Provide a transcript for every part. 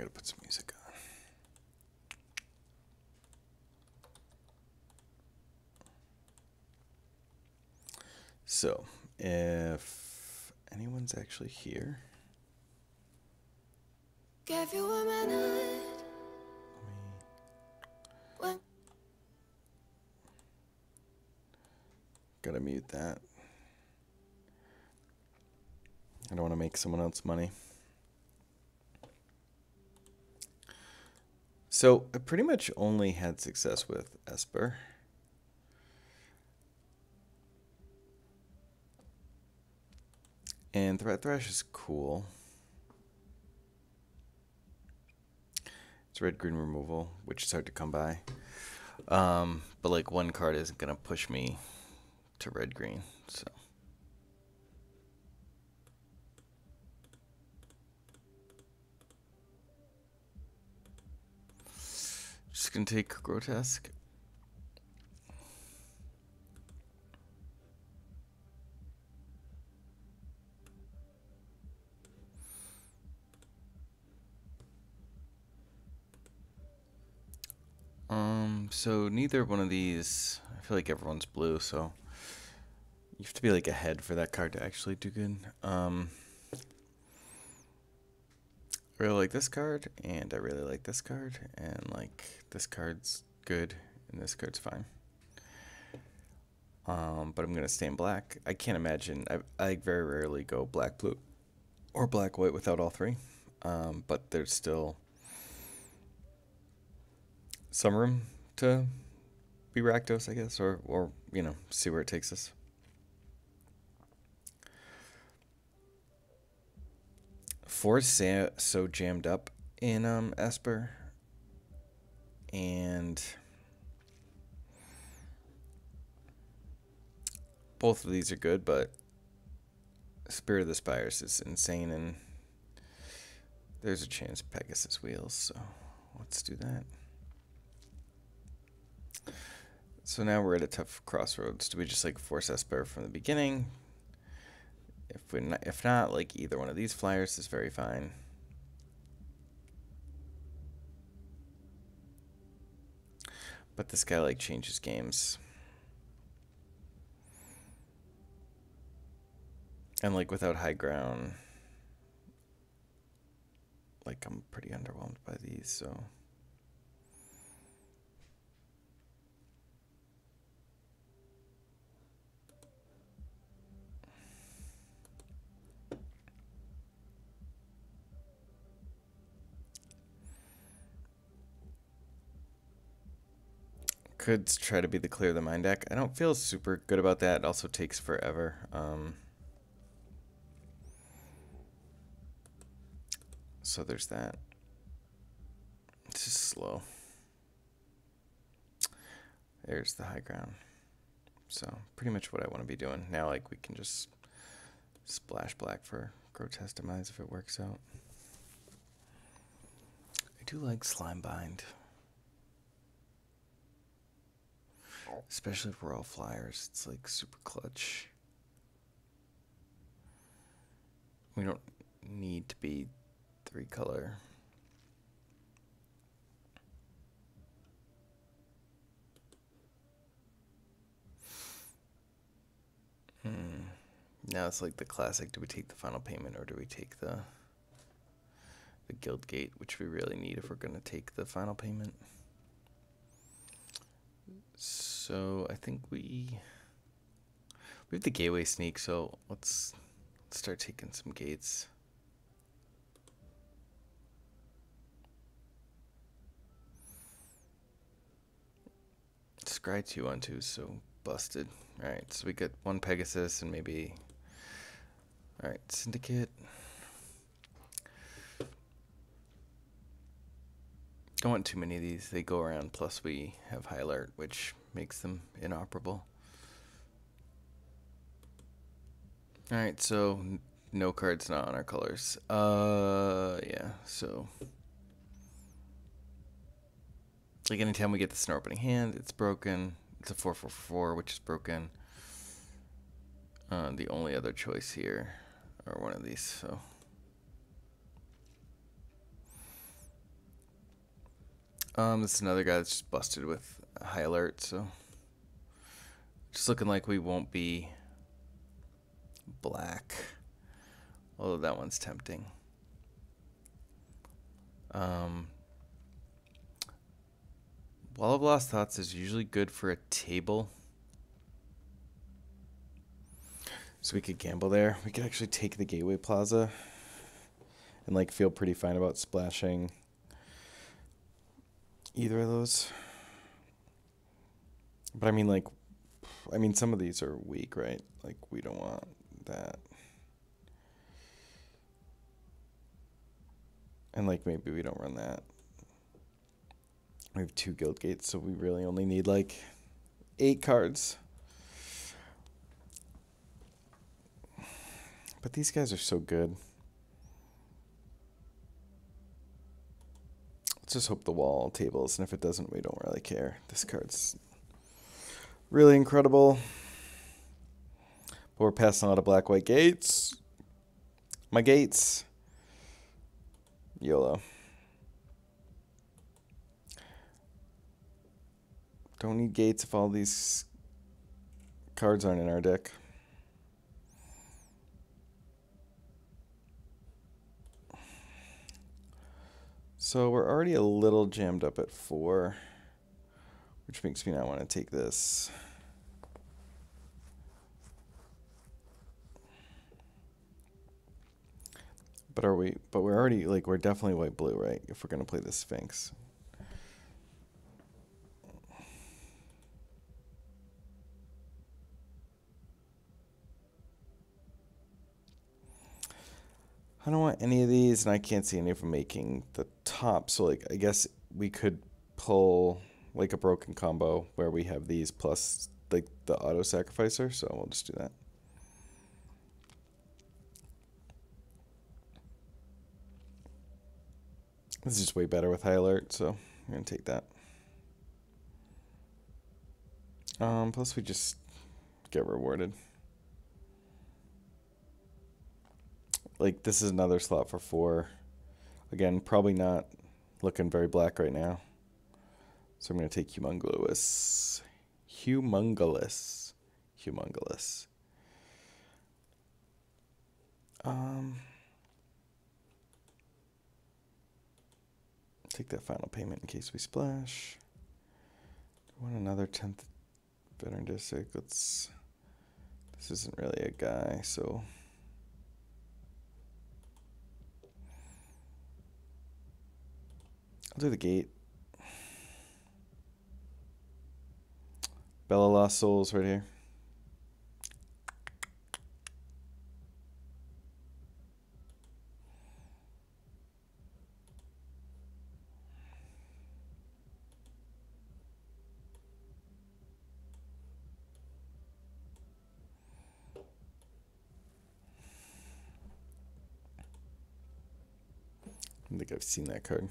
gotta put some music on. So, if anyone's actually here, Give you a minute. gotta mute that. I don't want to make someone else money. So I pretty much only had success with Esper. And Threat Thrash is cool. It's red-green removal, which is hard to come by. But like one card isn't gonna push me to red-green, so. Just gonna take Grotesque. So neither one of these, I feel like everyone's blue, so you have to be like ahead for that card to actually do good. I really like this card, and I really like this card, and like this card's good, and this card's fine. But I'm gonna stay in black. I can't imagine. I very rarely go black blue or black white without all three. But there's still some room to be Rakdos, I guess, or you know, see where it takes us. Four's so jammed up in Esper, and both of these are good, but Spirit of the Spires is insane, and there's a chance Pegasus wheels, so let's do that. So now we're at a tough crossroads. Do we just like force Esper from the beginning? If not, like either one of these flyers is very fine. But this guy like changes games. And like without high ground, like I'm pretty underwhelmed by these, so. Could try to be the clear the mind deck. I don't feel super good about that. It also takes forever. So there's that. It's just slow. There's the high ground. So pretty much what I want to be doing. Now like we can just splash black for Grotesque Demise if it works out. I do like Slime Bind. Especially if we're all flyers. It's like super clutch. We don't need to be 3-color. Now it's like the classic, do we take the final payment or do we take the guild gate, which we really need if we're going to take the final payment. So I think we have the gateway sneak, so let's start taking some gates. Scry 2-on-2 is so busted. Alright, so we get one Pegasus and maybe. Alright, Syndicate. Don't want too many of these. They go around, plus we have High Alert, which makes them inoperable. Alright, so no cards not on our colors. Yeah, so. Like anytime we get the Snare opening hand, it's broken. It's a 4/4/4, which is broken. The only other choice here are one of these, so. This is another guy that's just busted with a high alert, so just looking like we won't be black. Although that one's tempting. Wall of Lost Thoughts is usually good for a table. So we could gamble there. We could actually take the Gateway Plaza and like feel pretty fine about splashing either of those. But I mean, like, some of these are weak, right? Like, we don't want that. And like, maybe we don't run that. We have 2 guild gates, so we really only need like 8 cards. But these guys are so good. Let's just hope the wall tables, and if it doesn't, we don't really care. This card's really incredible. But we're passing a lot of black-white gates. My gates. YOLO. Don't need gates if all these cards aren't in our deck. So we're already a little jammed up at 4, which makes me not want to take this. But are we? But we're already, like, we're definitely white-blue, right? If we're going to play the Sphinx. I don't want any of these, and I can't see any of them making the top. So, like, I guess we could pull, like, a broken combo where we have these plus, like, the auto-sacrificer. So we'll just do that. This is just way better with high alert, so I'm going to take that. Plus we just get rewarded. Like, this is another slot for 4. Again, probably not looking very black right now. So I'm going to take Humongous. Humongous. Take that final payment in case we splash. I want another 10th Veteran District. This isn't really a guy, so I'll do the gate. Bella Lost Souls right here. I think I've seen that card.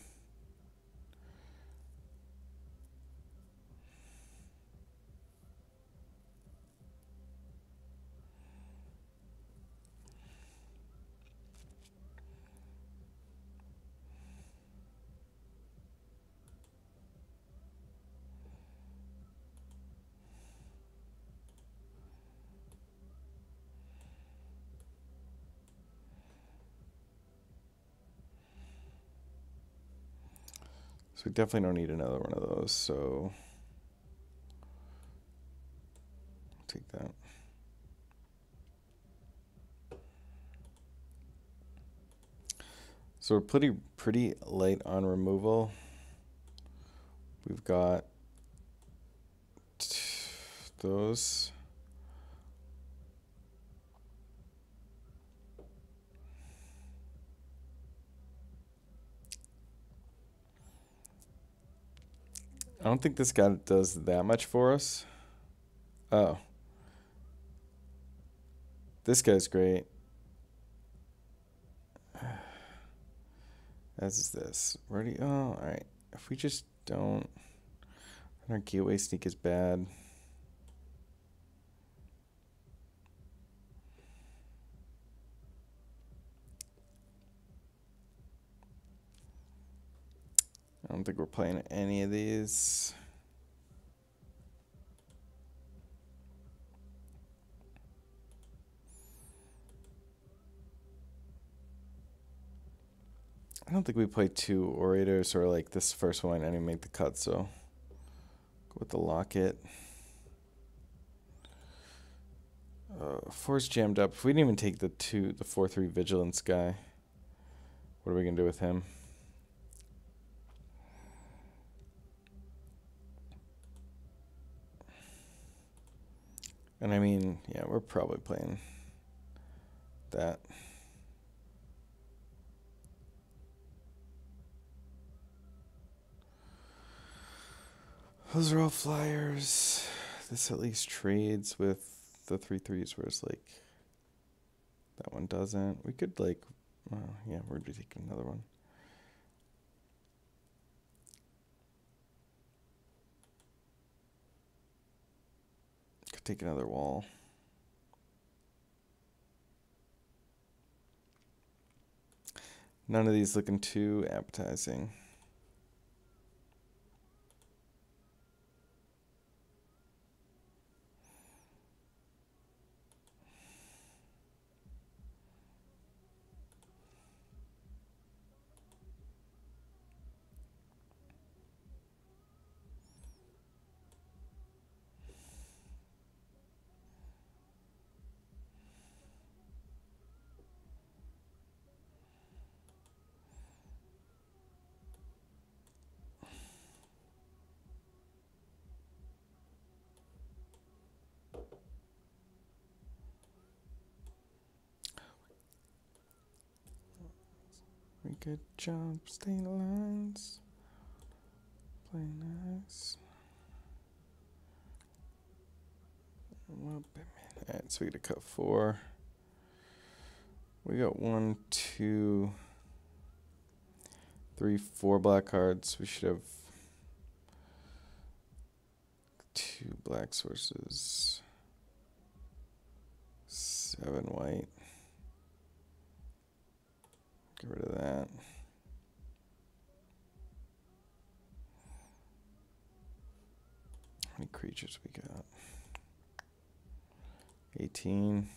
So we definitely don't need another one of those, so I'll take that. So we're pretty light on removal. We've got those. I don't think this guy does that much for us. Oh. This guy's great. As is this. Ready? Oh, alright. If we just don't... Our gateway sneak is bad. I don't think we're playing any of these. I don't think we play 2 Orators, or like this first one, I didn't make the cut, so go with the Locket. 4's jammed up. If we didn't even take the 4/3 Vigilance guy, what are we gonna do with him? And I mean, yeah, we're probably playing that. Those are all flyers. This at least trades with the 3/3s, whereas like that one doesn't. We could like, yeah, we're gonna take another one. Could take another wall. None of these looking too appetizing. We could jump state lines. Play nice. Alright, so we get to cut 4. We got 1, 2, 3, 4 black cards. We should have 2 black sources. 7 white. Get rid of that. How many creatures we got? 18.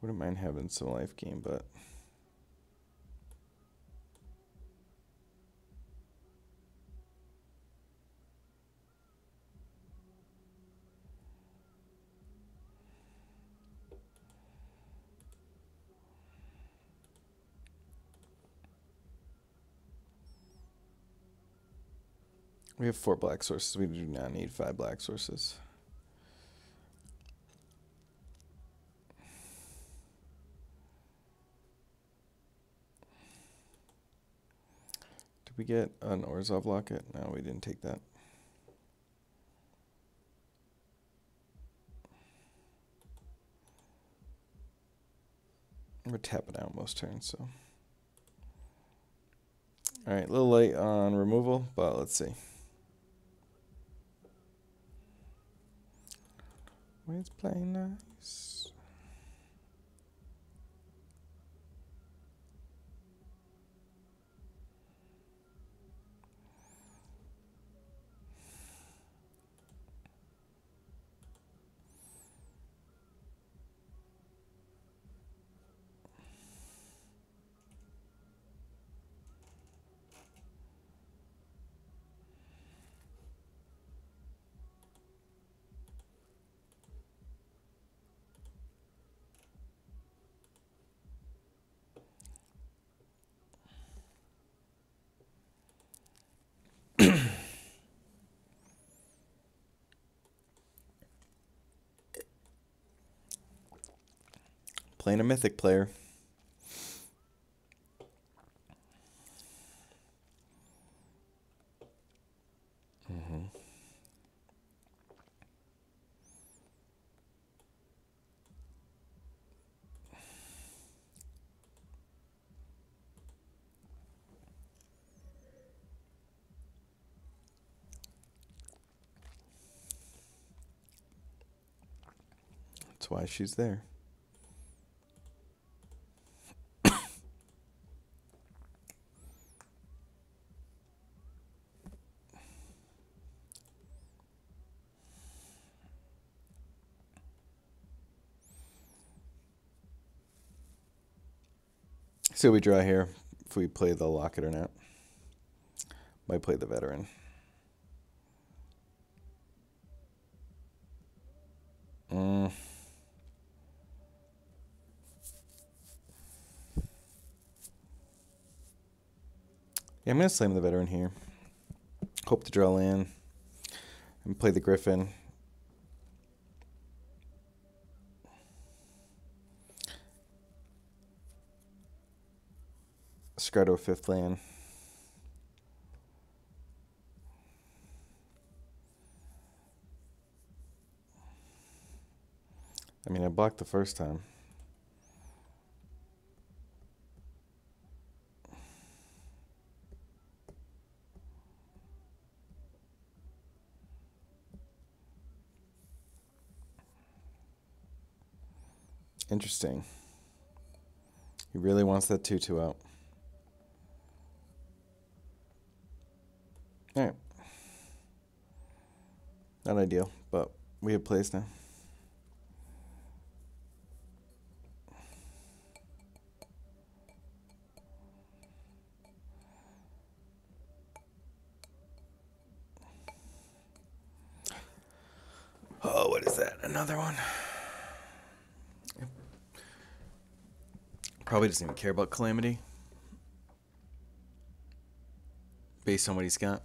Wouldn't mind having some life gain, but we have 4 black sources. We do not need 5 black sources. Did we get an Orzhov Locket? No, we didn't take that. We're tapping out most turns, so. Alright, a little late on removal, but let's see. It's playing nice. Playing a Mythic player. That's why she's there. So we draw here if we play the Locket or not. Might play the Veteran. Yeah, I'm going to slam the Veteran here. Hope to draw land. And play the Griffin. Scry to a 5th land. I mean, I blocked the first time. Interesting. He really wants that 2/2 out. Alright. Not ideal, but we have plays now. Oh, what is that? Another one? Probably doesn't even care about Calamity. Based on what he's got.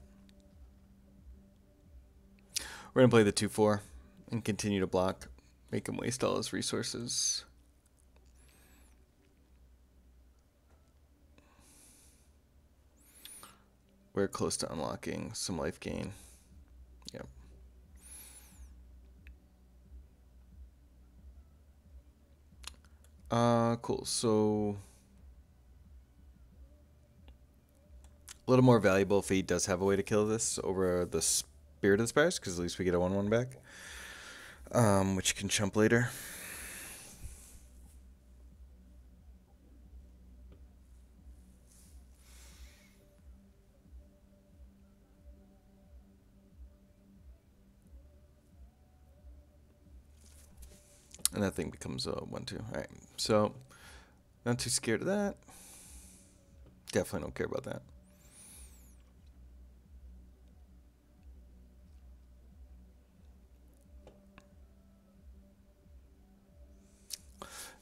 We're going to play the 2/4 and continue to block. Make him waste all his resources. We're close to unlocking some life gain. Yep. Cool. So a little more valuable if he does have a way to kill this over the Spirit of the Spires, because at least we get a 1/1 back. Which can chump later. And that thing becomes a 1/2. Alright, so not too scared of that. Definitely don't care about that.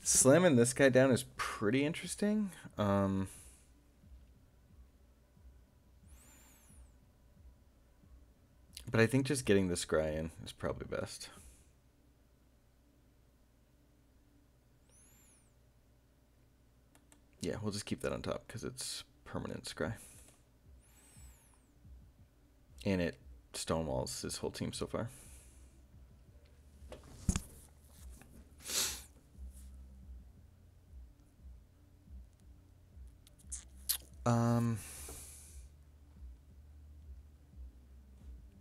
Slamming this guy down is pretty interesting. But I think just getting this scry in is probably best. Yeah, we'll just keep that on top because it's permanent scry. And it stonewalls his whole team so far.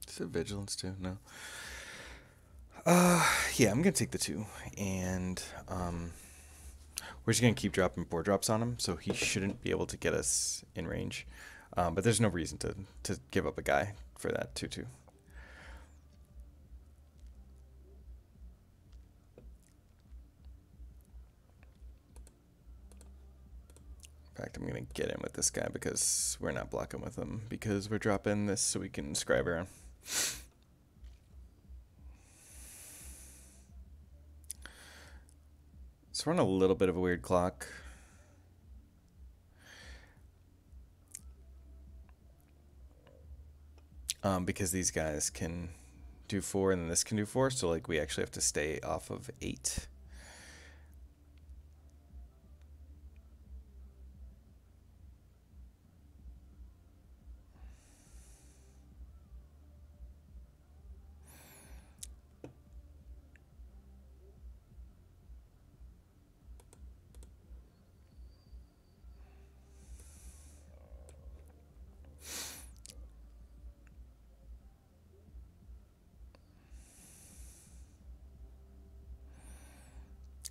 Is it vigilance too? No. Yeah, I'm gonna take the 2, and we're just gonna keep dropping 4 drops on him, so he shouldn't be able to get us in range. But there's no reason to give up a guy for that 2/2. In fact, I'm gonna get in with this guy because we're not blocking with him because we're dropping this so we can scribe around. So we're on a little bit of a weird clock. Because these guys can do 4 and then this can do 4, so like we actually have to stay off of 8.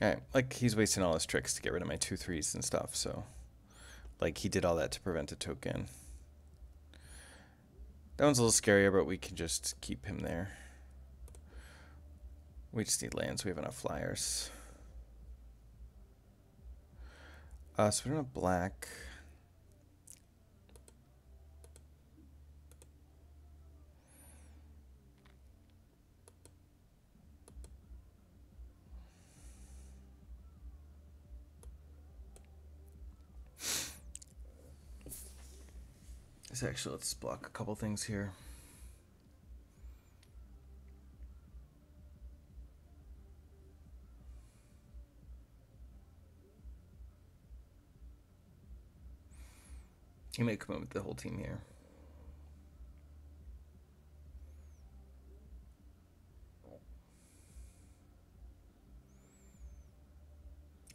Alright, like he's wasting all his tricks to get rid of my 2/3s and stuff, so like he did all that to prevent a token. That one's a little scarier, but we can just keep him there. We just need lands, we have enough flyers. So we don't have black. So actually, let's block a couple things here. You may come in with the whole team here.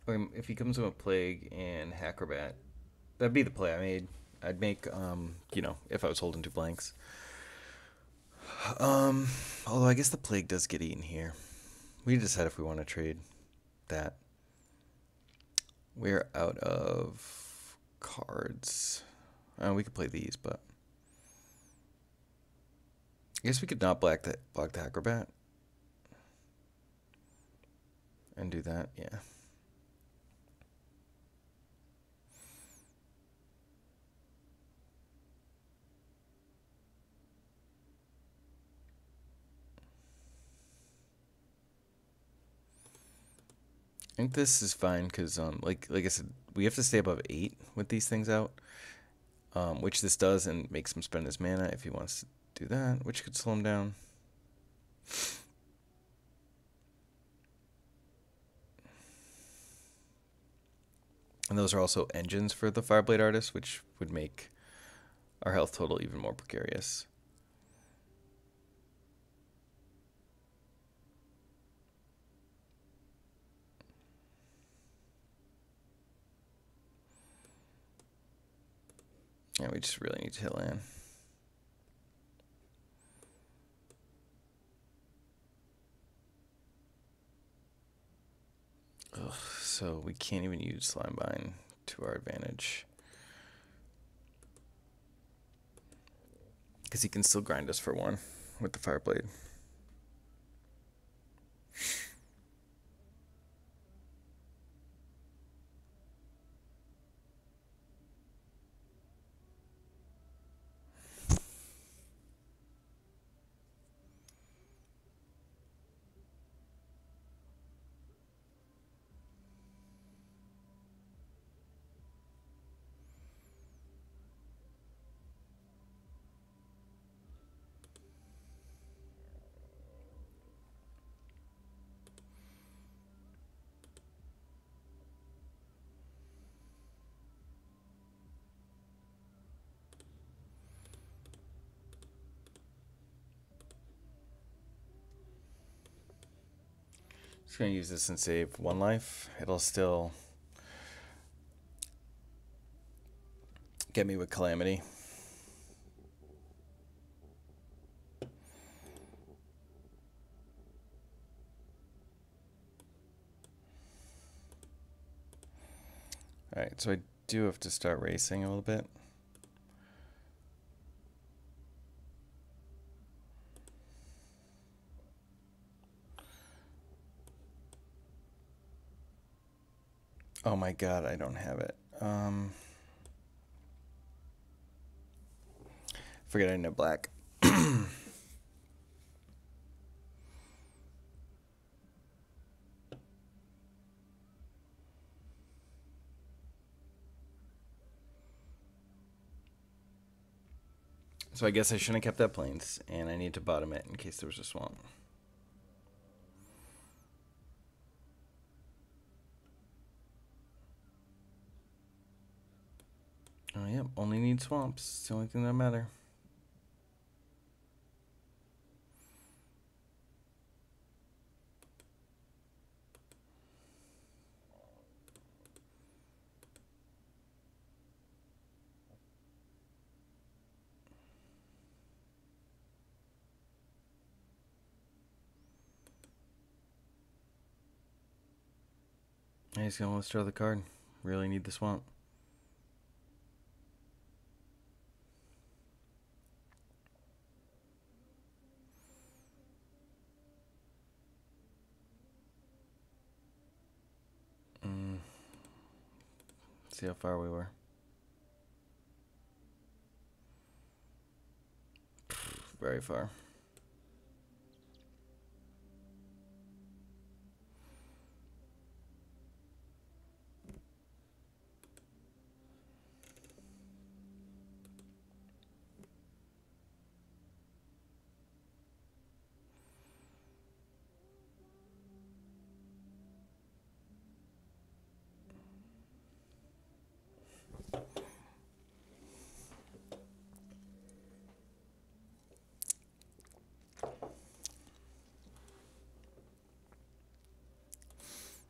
Or if he comes in with Plague and Acrobat, that'd be the play I made. I'd make, you know, if I was holding 2 blanks. Although I guess the Plague does get eaten here. We decide if we want to trade that. We're out of cards. We could play these, but I guess we could not block the Acrobat and do that. Yeah. I think this is fine because, like I said, we have to stay above 8 with these things out, which this does, and makes him spend his mana if he wants to do that, which could slow him down. And those are also engines for the Fireblade Artist, which would make our health total even more precarious. Yeah, we just really need to hit land. Ugh, so we can't even use Slimebind to our advantage. Because he can still grind us for 1 with the Fireblade. Just gonna use this and save 1 life. It'll still get me with Calamity. Alright, so I do have to start racing a little bit. Oh my god, I don't have it. Forget I didn't have black. So I guess I shouldn't have kept that plains, and I need to bottom it in case there was a swamp. Oh, yep, only need swamps. It's the only thing that matter. He's gonna let's draw the card. Really need the swamp. see how far we were. Very far.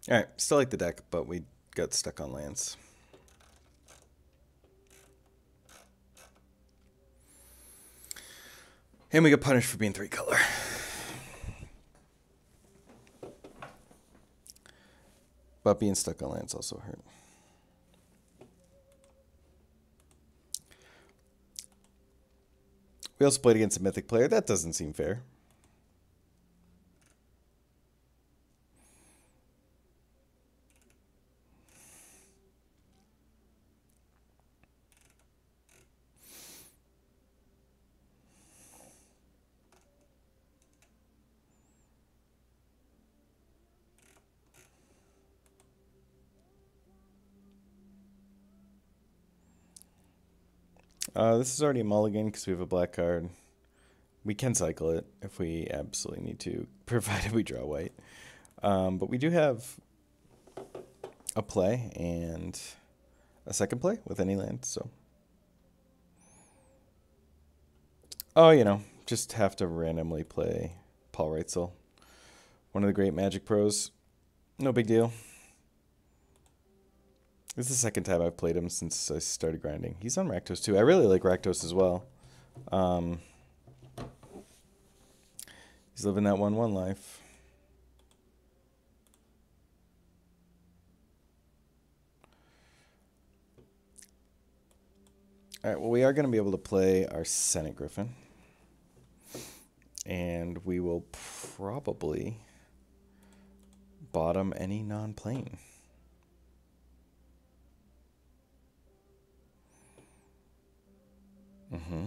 Alright, still like the deck, but we got stuck on lands. And we got punished for being 3-color. But being stuck on lands also hurt. We also played against a Mythic player. That doesn't seem fair. This is already a mulligan because we have a black card. We can cycle it if we absolutely need to, provided we draw white. But we do have a play and a second play with any land, so. Oh, you know, just have to randomly play Paul Reitzel, one of the great Magic pros. No big deal. This is the second time I've played him since I started grinding. He's on Rakdos too. I really like Rakdos as well. He's living that 1/1 life. Alright, well, we are going to be able to play our Senate Griffin. And we will probably bottom any non-plane. Mm-hmm.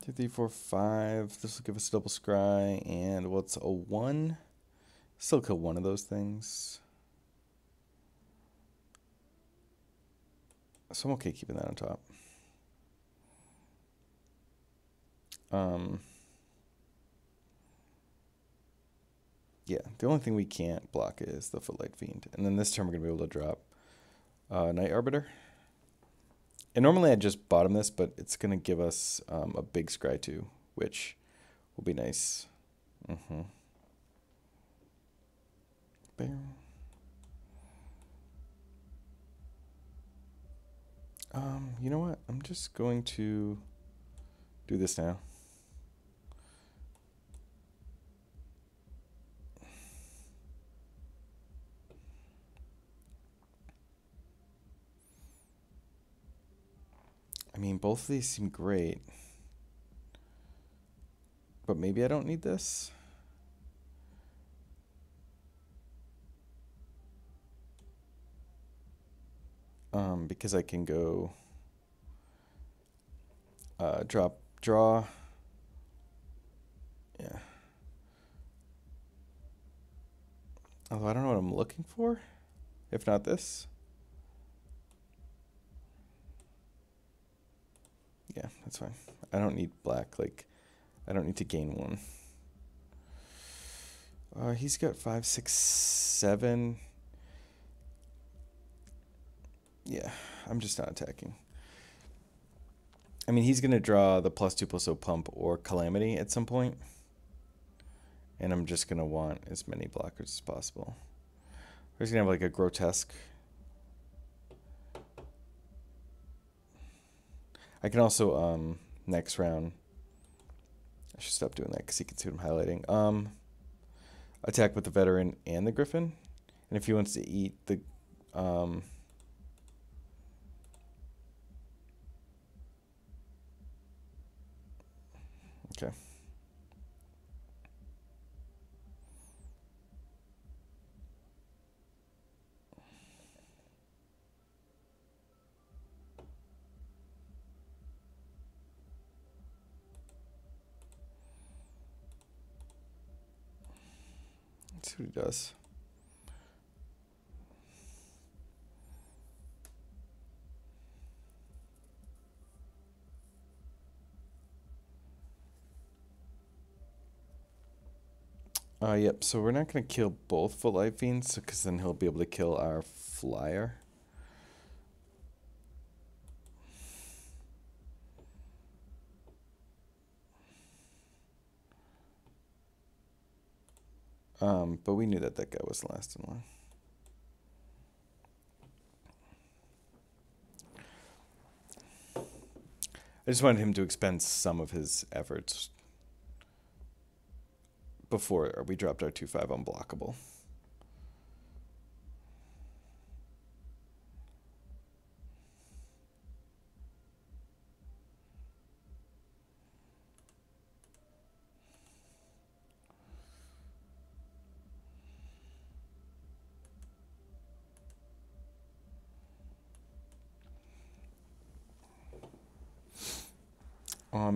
Two, three, four, five. This will give us a double scry, and what's a 1? Still kill one of those things. So I'm okay keeping that on top. Yeah, the only thing we can't block is the Footlight Fiend. And then this turn we're going to be able to drop Night Arbiter. And normally I'd just bottom this, but it's going to give us a big scry too, which will be nice. Mm-hmm. Bam. You know what? I'm just going to do this now. I mean, both of these seem great. But maybe I don't need this. Because I can go draw. Yeah. Although I don't know what I'm looking for. If not this. Yeah, that's fine. I don't need black. Like, I don't need to gain 1. He's got 5, 6, 7. Yeah, I'm just not attacking. I mean, he's going to draw the +2/+0 pump or Calamity at some point. And I'm just going to want as many blockers as possible. Or he's going to have like a grotesque. I can also, next round, I should stop doing that because he can see what I'm highlighting. Attack with the veteran and the griffin. And if he wants to eat the... okay. Let's see what he does. Yep, so we're not going to kill both Full Life Fiends, because then he'll be able to kill our flyer. But we knew that that guy wasn't lasting long. I just wanted him to expend some of his efforts before we dropped our 2/5 unblockable.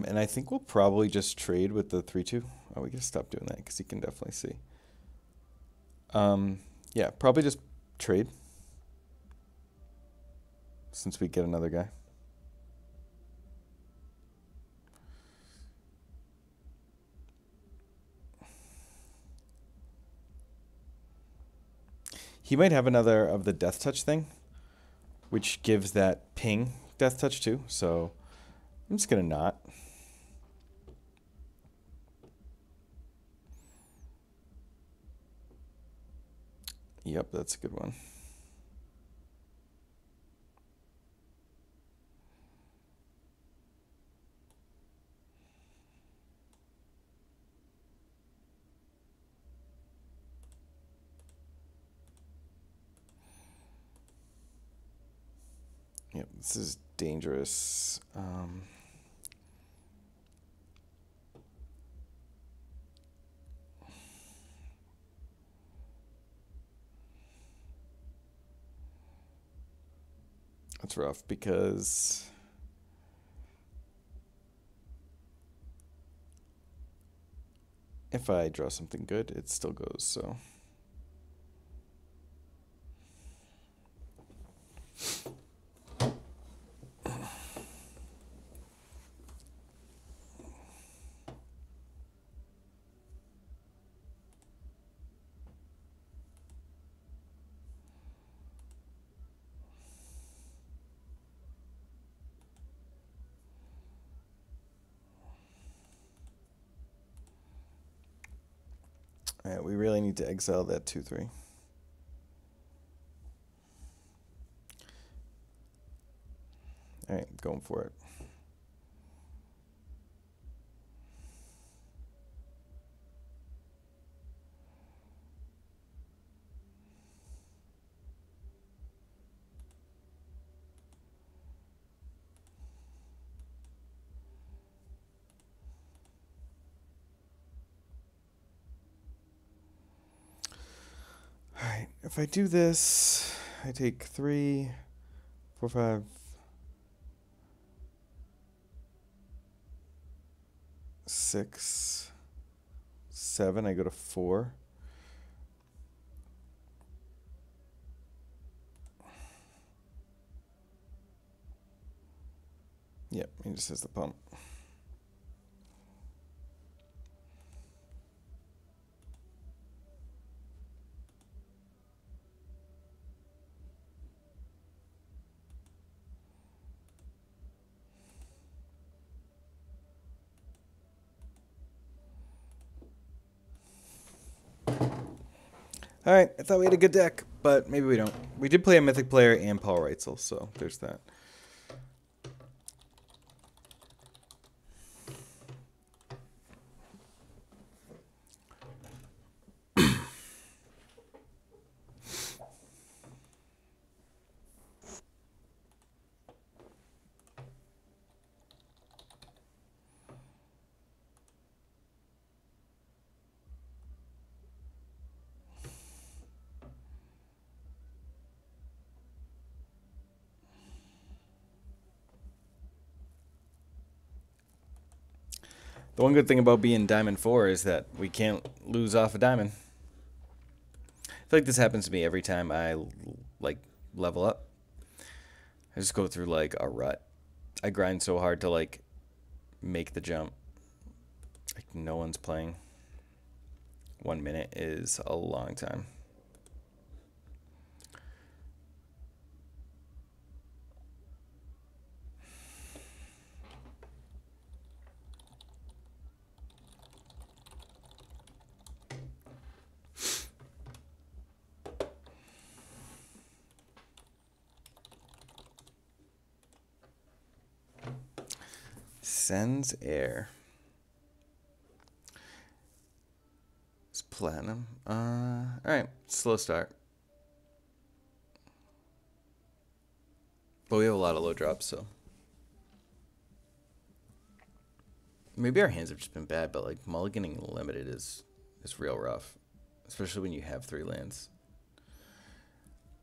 And I think we'll probably just trade with the 3/2. Oh, we gotta stop doing that because he can definitely see. Yeah, probably just trade since we get another guy. He might have another of the death touch thing, which gives that ping death touch too. So I'm just gonna not. Yep, that's a good one. Yep, this is dangerous. That's rough because if I draw something good, it still goes, so. All right, we really need to exile that 2/3. All right, going for it. All right, if I do this, I take 3, 4, 5, 6, 7. I go to 4. Yep, he just has the pump. All right, I thought we had a good deck, but maybe we don't. We did play a Mythic player and Paul Reitzel, so there's that. The one good thing about being Diamond 4 is that we can't lose off a diamond. I feel like this happens to me every time I, like, level up. I just go through, like, a rut. I grind so hard to, like, make the jump. Like, no one's playing. 1 minute is a long time. Sends air. It's platinum. Alright, slow start. But we have a lot of low drops, so. Maybe our hands have just been bad, but like mulliganing limited is real rough. Especially when you have 3 lands.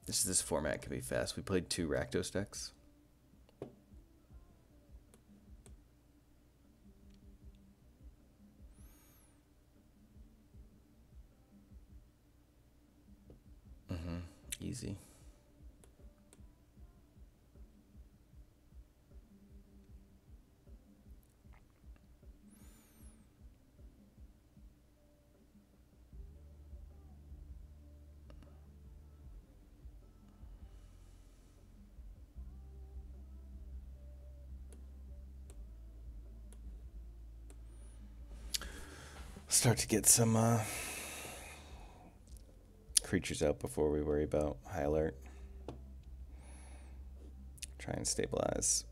This format can be fast. We played 2 Rakdos decks. Easy. Start to get some creatures out before we worry about high alert. Try and stabilize.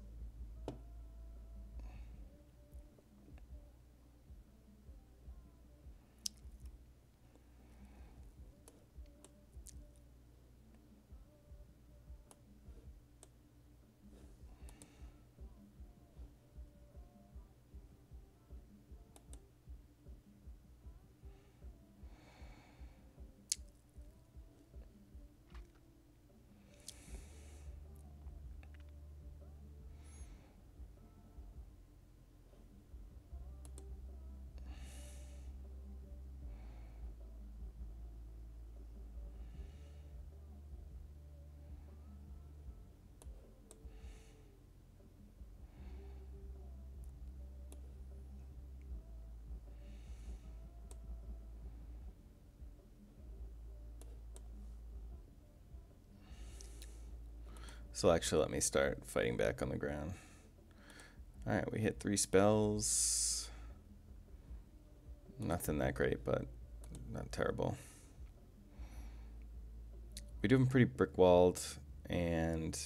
So actually let me start fighting back on the ground. Alright, we hit 3 spells. Nothing that great, but not terrible. We do them pretty brick-walled, and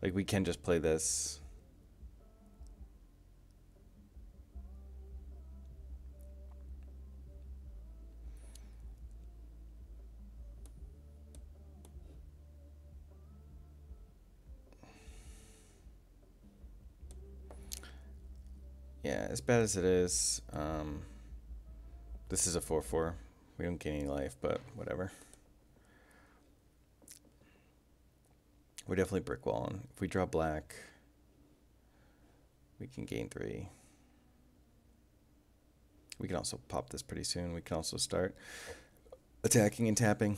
like we can just play this. Yeah, as bad as it is, this is a 4/4. We don't gain any life, but whatever. We're definitely brick walling. If we draw black, we can gain 3. We can also pop this pretty soon. We can also start attacking and tapping.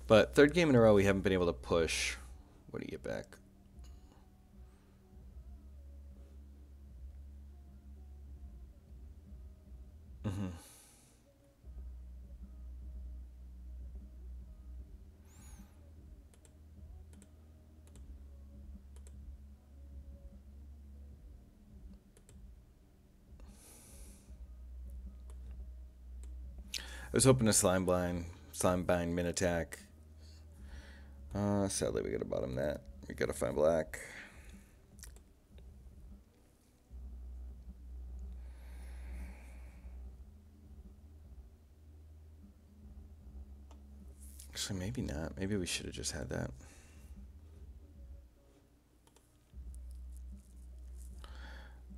But 3rd game in a row, we haven't been able to push. What do you get back? I was hoping to slime bind, min attack. Sadly, we gotta bottom that. We gotta find black. Actually, maybe not. Maybe we should have just had that.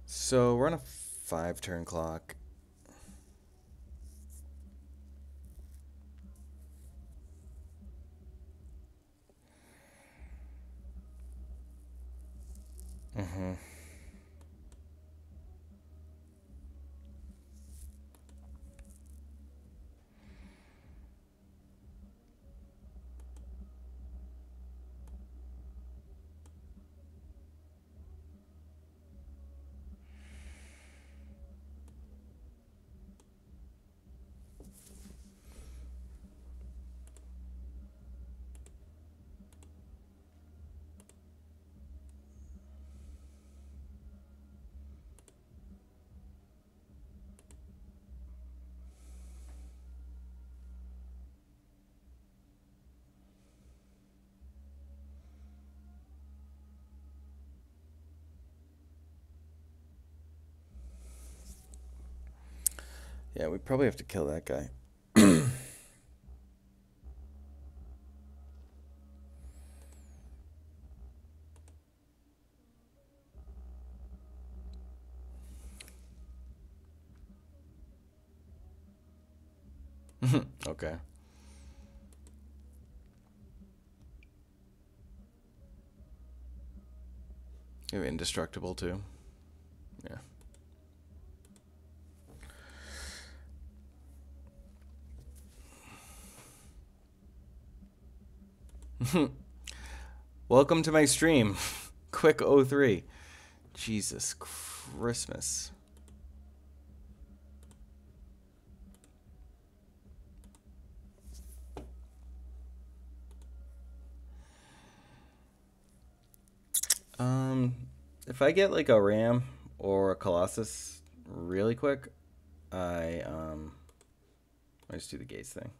So we're on a 5-turn clock. Mm-hmm. Yeah, we probably have to kill that guy. Okay. You have indestructible too. Yeah. Welcome to my stream. Quick 03. Jesus Christmas. If I get like a Ram or a Colossus really quick, I just do the gates thing.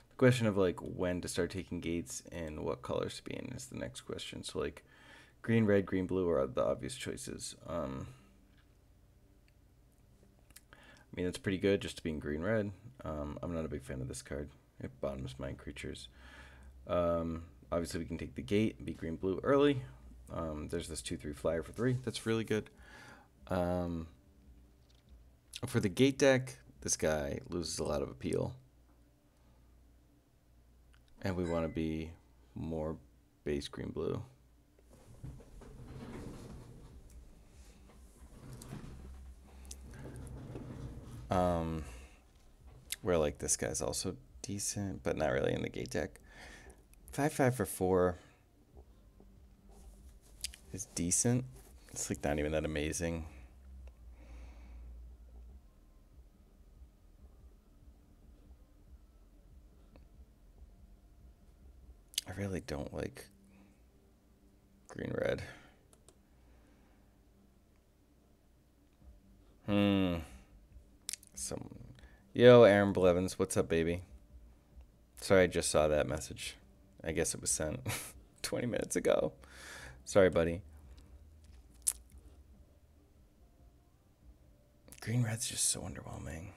The question of like when to start taking gates and what colors to be in is the next question. So like green, red, green, blue are the obvious choices. I mean, it's pretty good just to be in green, red. I'm not a big fan of this card. It bottoms mind creatures. Obviously, we can take the gate and be green, blue early. There's this 2/3 flyer for 3. That's really good. For the gate deck, this guy loses a lot of appeal. And we want to be more base green, blue. Where like this guy's also decent, but not really in the gate deck. 5/5 for 4 is decent. It's like not even that amazing. I really don't like green red. Yo, Aaron Blevins, what's up, baby? Sorry, I just saw that message. I guess it was sent 20 minutes ago. Sorry, buddy. Green red's just so underwhelming.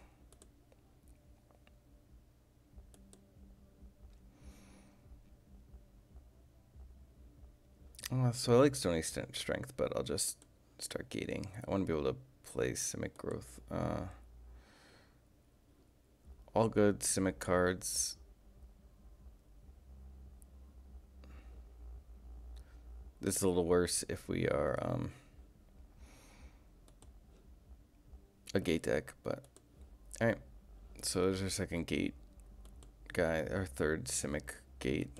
So I like Stony Strength, but I'll just start gating. I want to be able to play Simic Growth. All good Simic cards. This is a little worse if we are a gate deck, but alright. So there's our second gate guy, our third Simic gate.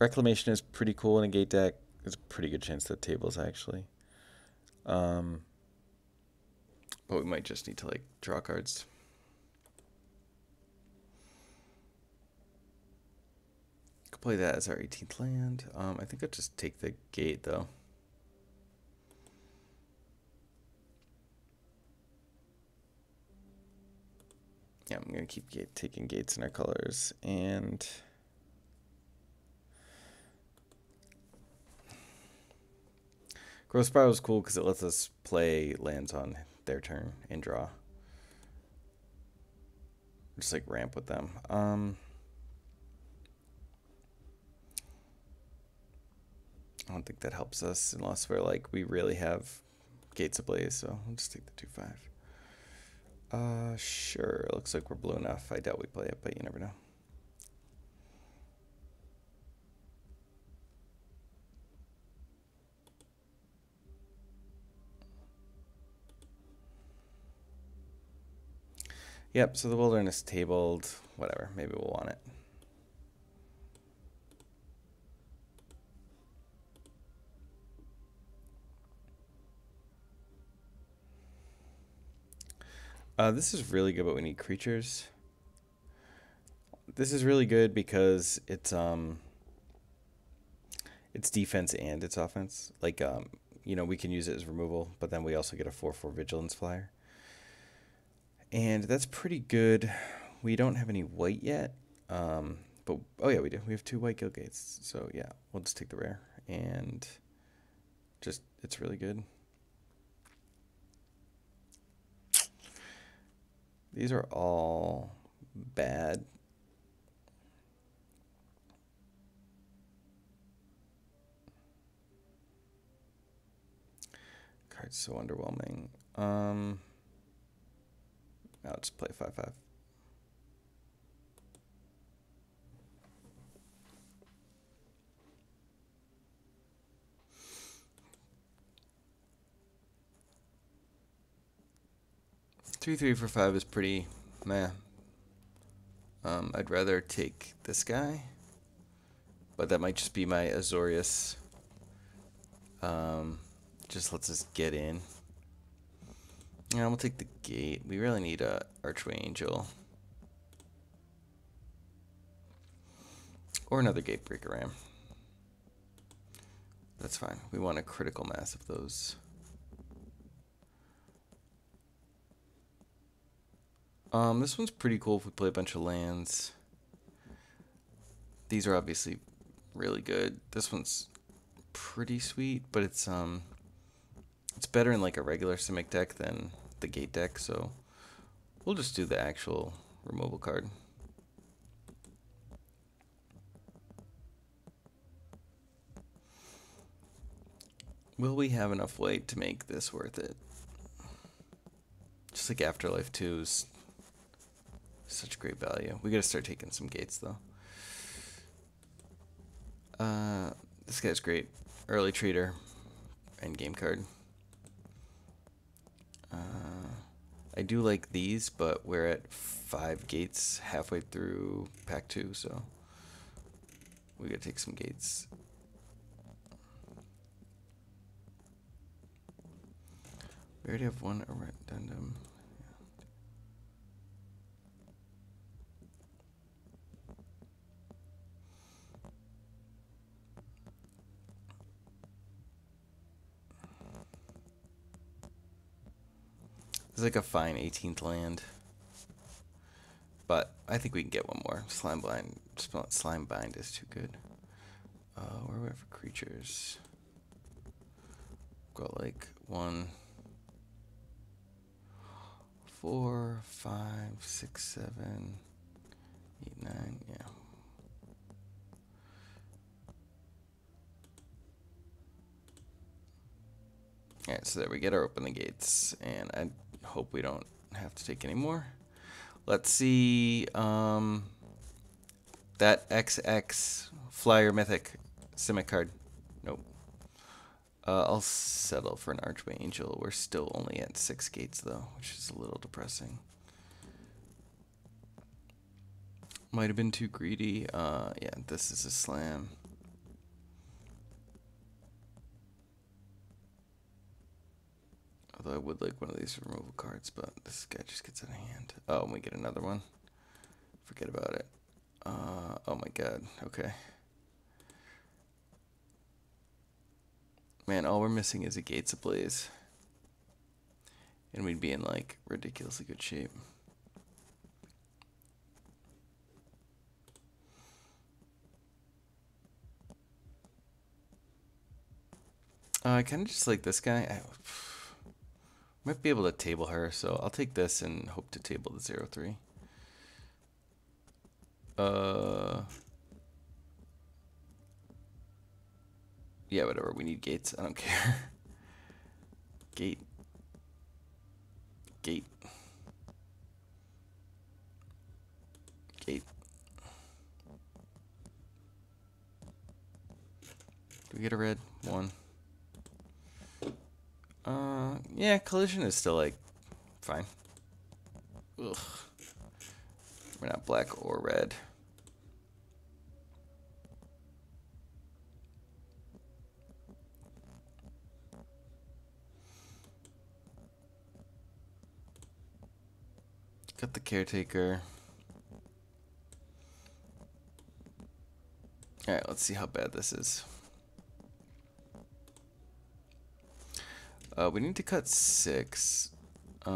Reclamation is pretty cool in a gate deck. There's a pretty good chance that tables actually. But we might just need to like draw cards. Could play that as our 18th land. I think I'll just take the gate though. Yeah, I'm gonna keep taking gates in our colors, and Growth Spiral is cool because it lets us play lands on their turn and draw. Just like ramp with them. I don't think that helps us unless we're like we really have Gates Ablaze, so I'll just take the 2/5. Sure. Looks like we're blue enough. I doubt we play it, but you never know. Yep, so the wilderness tabled, whatever, maybe we'll want it. This is really good, but we need creatures. This is really good because it's defense and it's offense. Like you know, we can use it as removal, but then we also get a 4/4 vigilance flyer. And that's pretty good. We don't have any white yet. But oh yeah, we do. We have 2 white guild gates. So yeah, we'll just take the rare and just it's really good. These are all bad. Card's so underwhelming. I'll just play 5/5. Three, 3 for 5 is pretty meh. I'd rather take this guy, but that might just be my Azorius. Just lets us get in. Yeah, we'll take the gate. We really need a Archway Angel. Or another Gatebreaker Ram. That's fine. We want a critical mass of those. This one's pretty cool if we play a bunch of lands. These are obviously really good. This one's pretty sweet, but it's better in like a regular Simic deck than the gate deck, so we'll just do the actual removal card. Will we have enough weight to make this worth it? Just like Afterlife 2 is such great value. We gotta start taking some gates though. This guy's great. Early treater and game card. I do like these, but we're at 5 gates halfway through pack 2, so we gotta take some gates. We already have 1 addendum. It's like a fine 18th land. But I think we can get one more. Slime Bind is too good. Where are we at for creatures? Got like 1, 4, 5, 6, 7, 8, 9, yeah. Alright, so there we get our open the gates, and I hope we don't have to take any more. Let's see, that XX Flyer Mythic Simic card. Nope. I'll settle for an Archway Angel. We're still only at 6 gates though, which is a little depressing. Might have been too greedy. Yeah, this is a slam. Although I would like one of these removal cards, but this guy just gets out of hand. Oh, and we get another one. Forget about it. Oh my god. Okay. Man, all we're missing is a Gates Ablaze. And we'd be in like ridiculously good shape. I kind of just like this guy. I might be able to table her, so I'll take this and hope to table the 0/3. Yeah, whatever. We need gates. I don't care. Gate. Gate. Gate. Do we get a red? One. Yeah, collision is still like fine. Ugh. We're not black or red. Got the caretaker. Alright, let's see how bad this is. We need to cut 6. I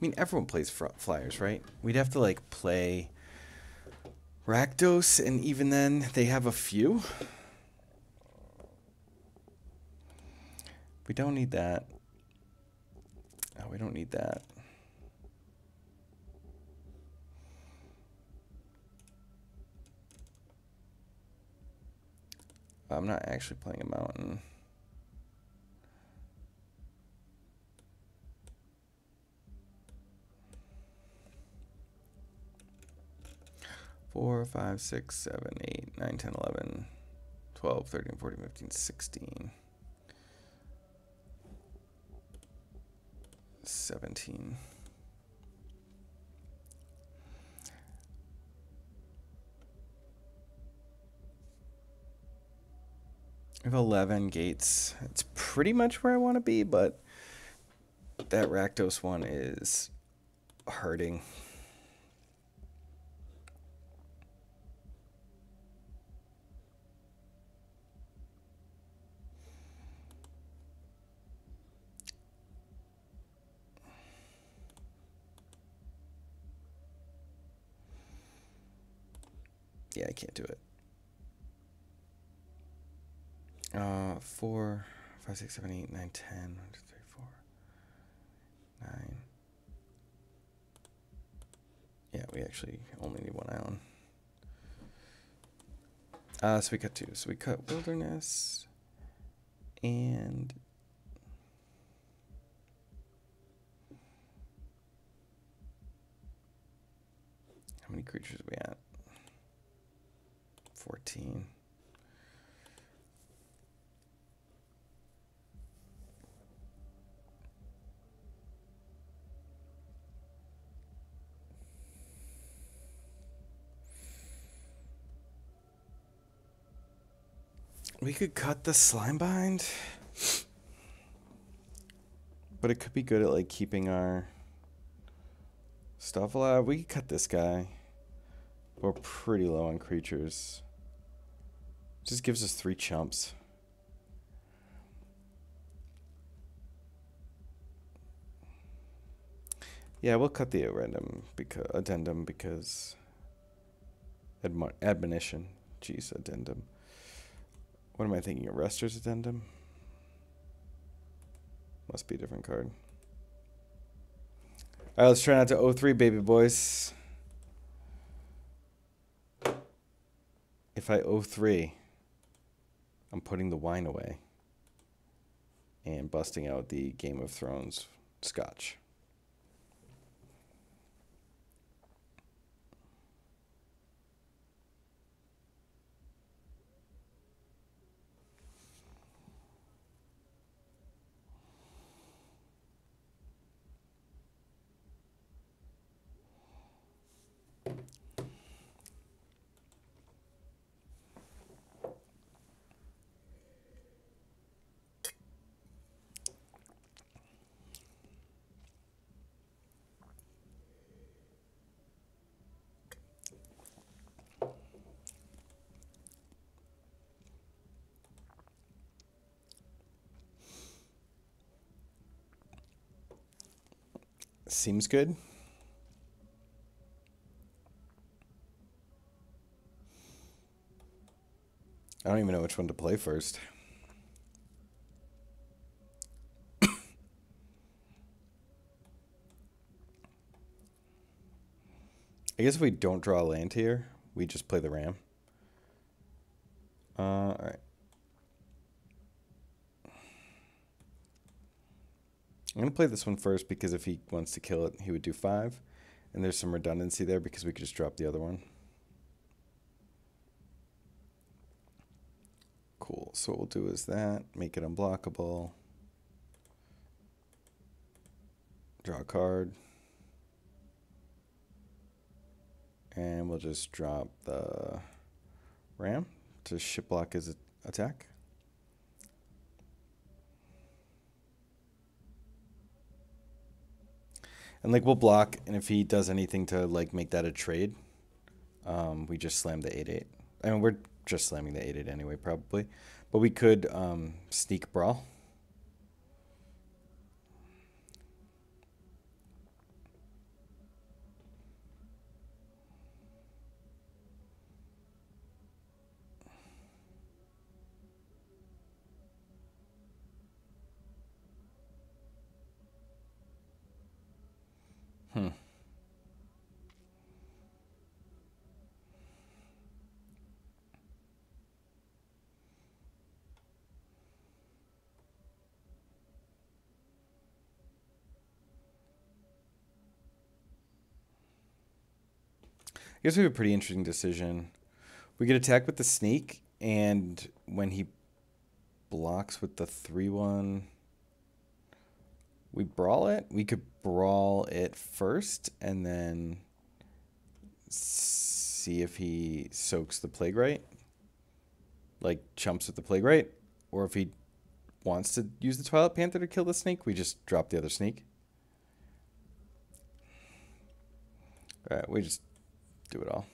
mean, everyone plays flyers, right? We'd have to, like, play Rakdos, and even then, they have a few. We don't need that. Oh, we don't need that. I'm not actually playing a mountain. Four, 5, 6, 7, 8, 9, 10, 11, 12, 13, 14, 15, 16, 17. I have 11 gates. It's pretty much where I want to be, but that Rakdos one is hurting. Yeah, I can't do it. 4, 5, 6, 7, 8, 9, 10, 1, 2, 3, 4, 9. Yeah, we actually only need one island. So we cut 2. So we cut wilderness and how many creatures are we at? 14. We could cut the slime bind, but it could be good at like keeping our stuff alive. We could cut this guy. We're pretty low on creatures. Just gives us 3 chumps. Yeah, we'll cut the addendum because admonition. Jeez, addendum. What am I thinking? Arrester's addendum? Must be a different card. Alright, let's try not to 0-3, baby boys. If I 0-3, I'm putting the wine away and busting out the Game of Thrones scotch. Seems good. I don't even know which one to play first. I guess if we don't draw a land here, we just play the ram. All right. I'm going to play this one first because if he wants to kill it, he would do 5. And there's some redundancy there because we could just drop the other one. Cool. So what we'll do is that, make it unblockable. Draw a card. And we'll just drop the ram to ship block his attack. And like we'll block, and if he does anything to like make that a trade, we just slam the 8/8. I mean, we're just slamming the 8/8 anyway, probably. But we could sneak brawl. Hmm. I guess we have a pretty interesting decision. We could attack with the sneak, and when he blocks with the 3/1, we brawl it. We could brawl it first, and then see if he soaks the Plague Rite, like chumps with the Plague Rite, or if he wants to use the Twilight Panther to kill the snake, we just drop the other sneak. All right, we just do it all.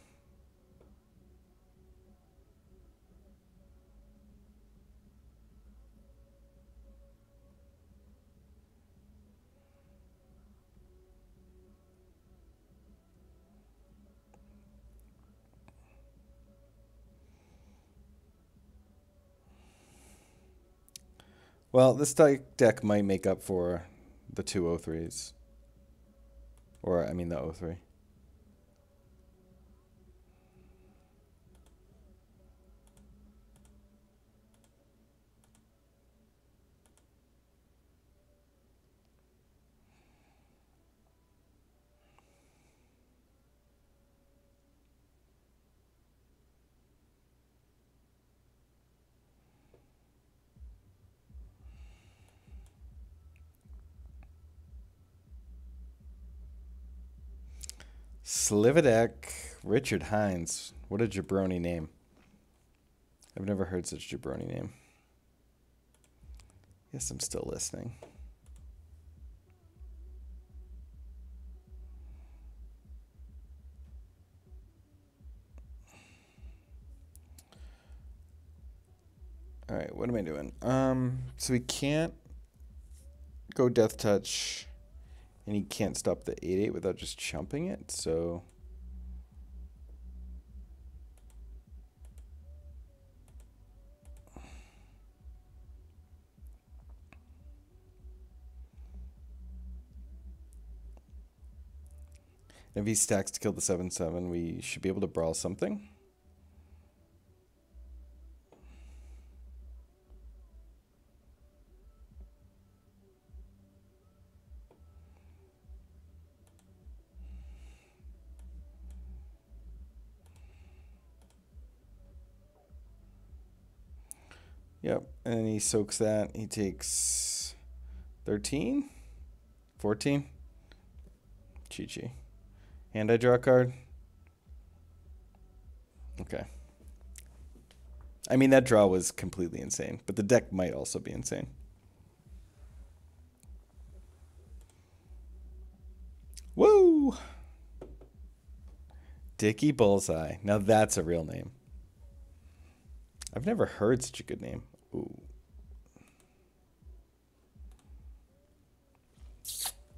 Well, this deck might make up for the 2 0-3s. Or, I mean, the 0-3. Slividek, Richard Hines. What a jabroni name. I've never heard such a jabroni name. Yes, I'm still listening. All right, what am I doing? So he can't go Death Touch, and he can't stop the 8/8 without just chumping it. So if he stacks to kill the 7/7, we should be able to brawl something. Yep, and he soaks that. He takes 13, 14. GG. And I draw a card. Okay. I mean, that draw was completely insane, but the deck might also be insane. Woo! Dickie Bullseye. Now that's a real name. I've never heard such a good name. Ooh.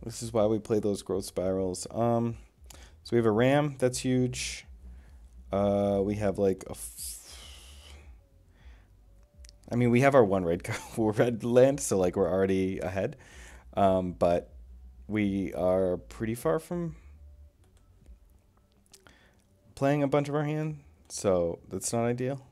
This is why we play those growth spirals. So we have a ram. That's huge. We have like a... I mean, we have our one red land, so like we're already ahead. But we are pretty far from playing a bunch of our hand, so that's not ideal.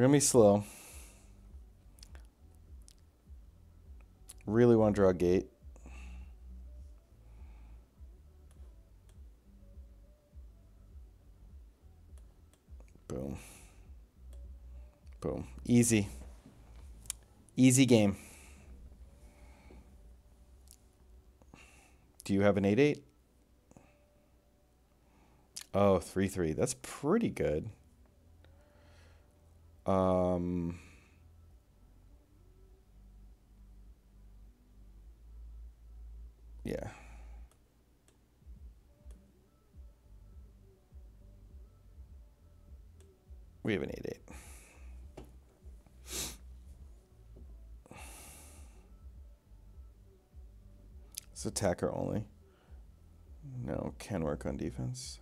gonna be slow. Really want to draw a gate. Boom. Boom. Easy. Easy game. Do you have an 8-8? Oh, 3-3. That's pretty good. Yeah. We have an 8-8. It's attacker only. No, can work on defense.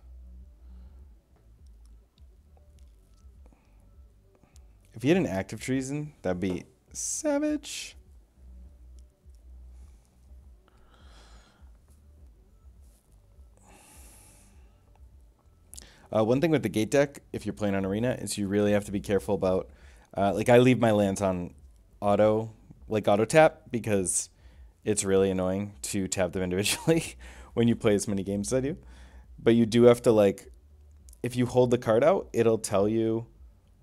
If he had an active treason, that'd be savage. One thing with the gate deck, if you're playing on Arena, is you really have to be careful about, like I leave my lands on auto tap because it's really annoying to tap them individually when you play as many games as I do. But you do have to, like, if you hold the card out, it'll tell you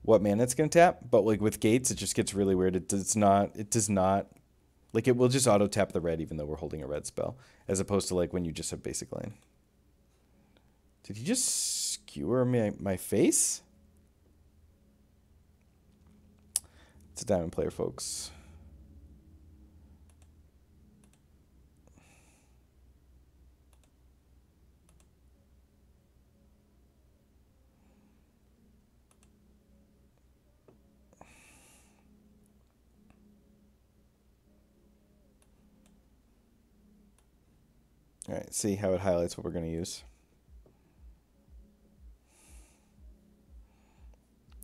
what mana it's going to tap. But like with gates, it just gets really weird. It does not, like it will just auto tap the red even though we're holding a red spell, as opposed to like when you just have basic lane. Did he just skewer my face? It's a diamond player, folks. All right, see how it highlights what we're going to use.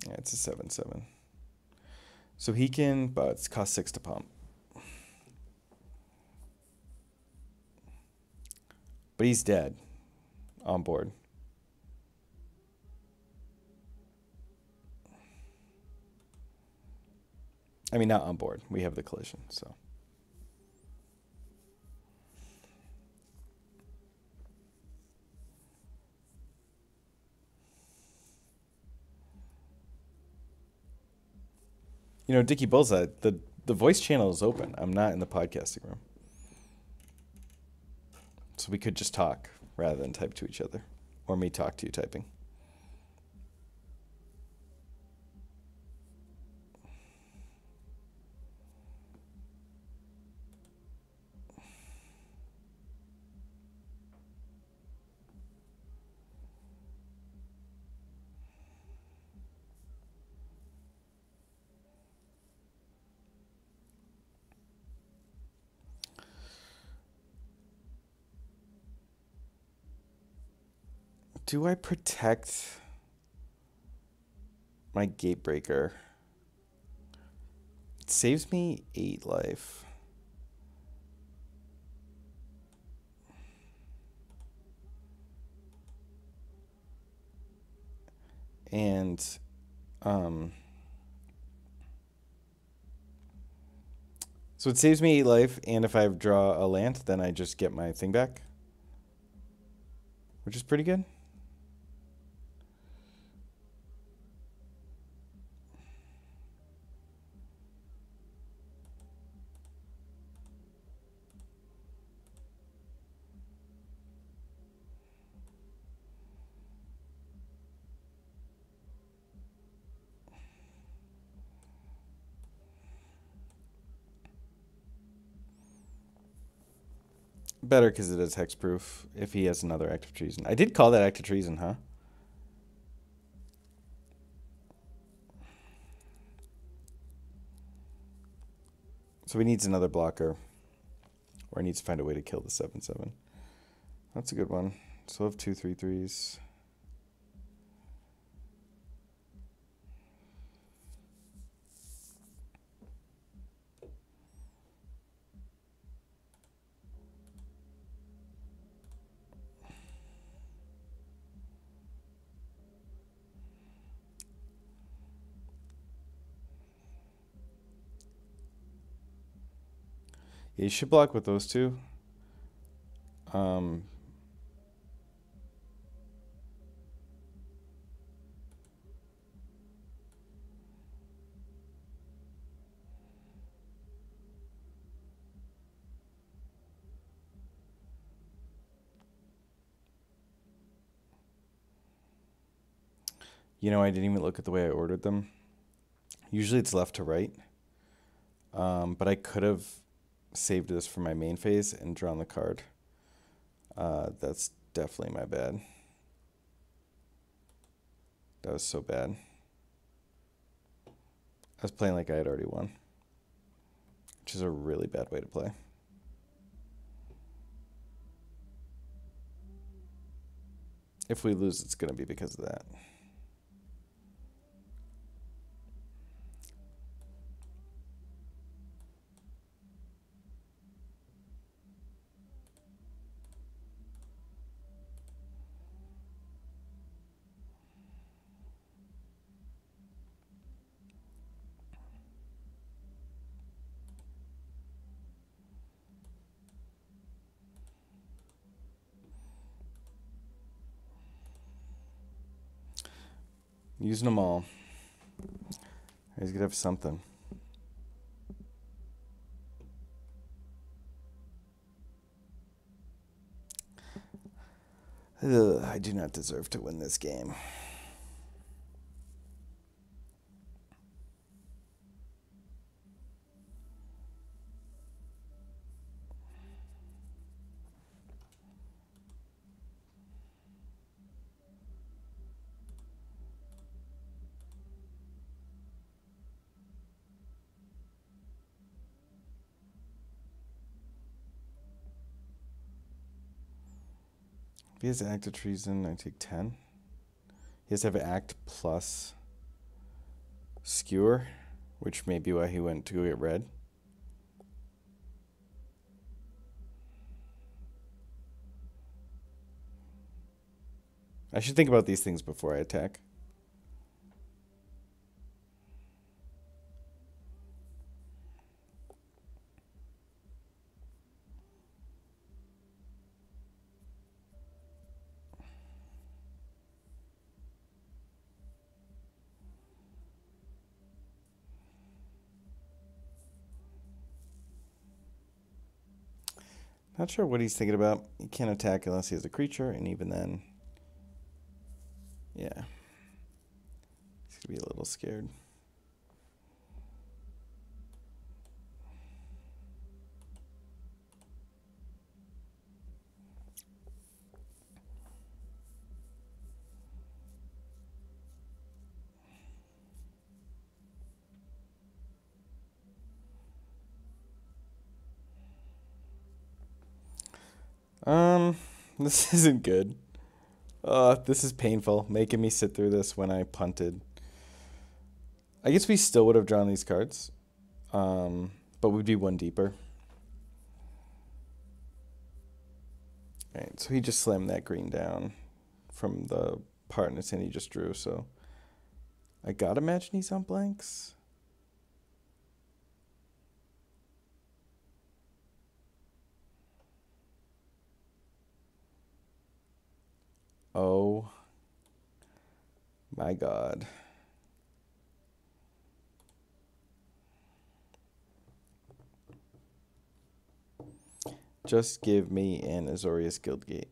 Yeah, it's a 7/7. So he can, but it's cost 6 to pump. But he's dead on board. I mean, not on board. We have the collision, so. You know, Dickie Bullseye, the voice channel is open. I'm not in the podcasting room. So we could just talk rather than type to each other. Or me talk to you typing. Do I protect my Gatebreaker? It saves me 8 life. And so it saves me 8 life, and if I draw a land, then I just get my thing back, which is pretty good. Better because it is hexproof if he has another active treason. I did call that active treason, huh? So he needs another blocker. Or he needs to find a way to kill the 7/7. That's a good one. So we'll have 2 3/3s. Yeah, you should block with those two. Um, I didn't even look at the way I ordered them. Usually it's left to right. But I could have saved this for my main phase and drawn the card. That's definitely my bad. That was so bad. I was playing like I had already won, which is a really bad way to play. If we lose, it's going to be because of that. Using them all. He's going to have something. Ugh, I do not deserve to win this game. If he has act of treason, I take 10. He has to have act plus skewer, which may be why he went to go get red. I should think about these things before I attack. Not sure what he's thinking about. He can't attack unless he has a creature, and even then, yeah. He's going to be a little scared. This isn't good. This is painful, making me sit through this when I punted. I guess we still would have drawn these cards, but we'd be one deeper. Alright, so he just slammed that green down from the part in his hand he just drew, so I gotta imagine he's on blanks. Oh my god. Just give me an Azorius Guildgate.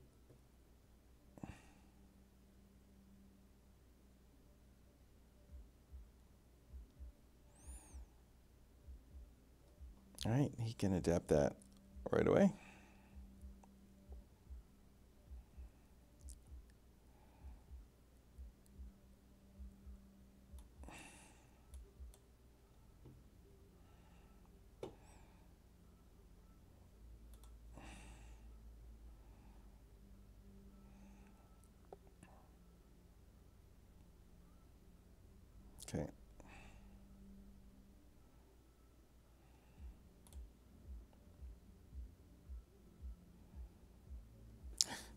Alright, he can adapt that right away. Okay.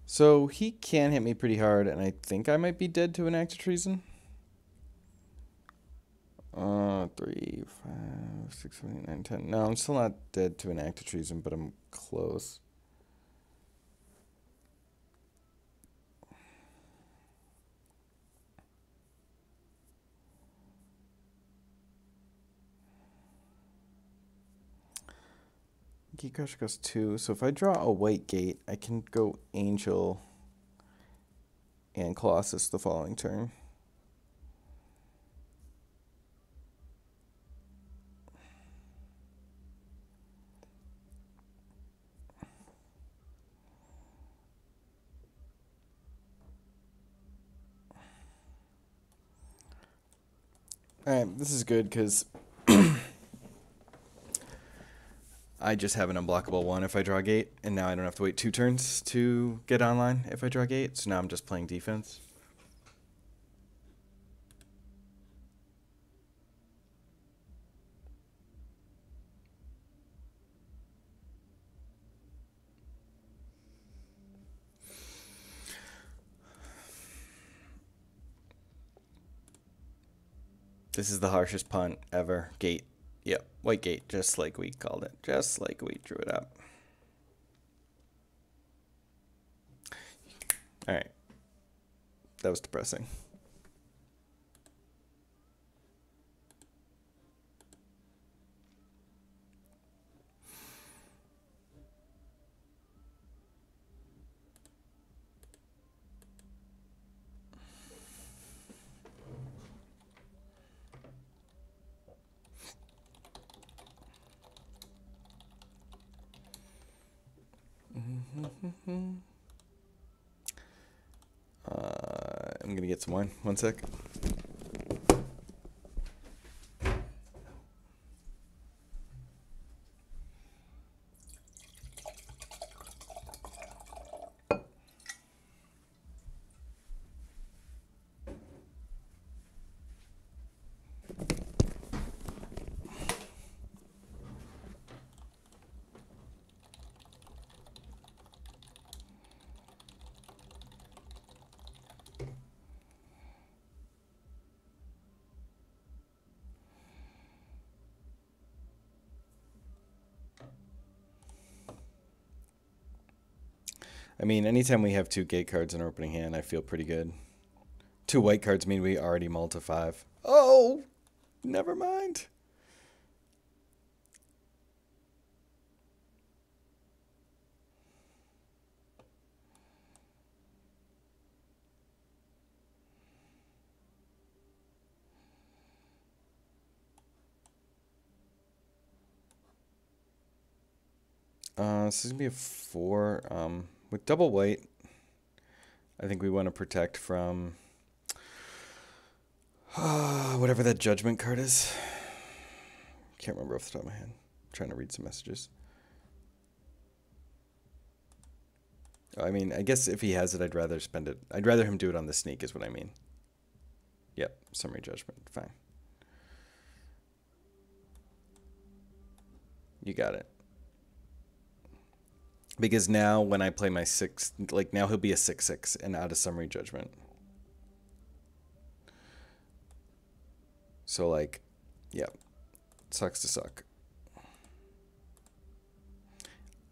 So he can hit me pretty hard, and I think I might be dead to an act of treason. 3, 5, 6, 7, 8, 9, 10. No, I'm still not dead to an act of treason, but I'm close. Gate Crush goes 2. So if I draw a white gate, I can go Angel and Colossus the following turn. Alright, this is good because I just have an unblockable 1 if I draw a gate, and now I don't have to wait 2 turns to get online if I draw a gate, so now I'm just playing defense. This is the harshest punt ever. Gate. Yep, white gate, just like we called it. Just like we drew it up. Alright. That was depressing. I'm gonna get some wine. 1 sec. I mean, anytime we have 2 gate cards in our opening hand, I feel pretty good. 2 white cards mean we already mull to 5. Oh! Never mind. This is going to be a 4. With double white, I think we want to protect from whatever that judgment card is. Can't remember off the top of my head. I'm trying to read some messages. I mean, I guess if he has it, I'd rather spend it. I'd rather him do it on the sneak is what I mean. Yep, summary judgment. Fine. You got it. Because now when I play my 6, like now he'll be a 6/6 and out of summary judgment. So like, yeah, sucks to suck.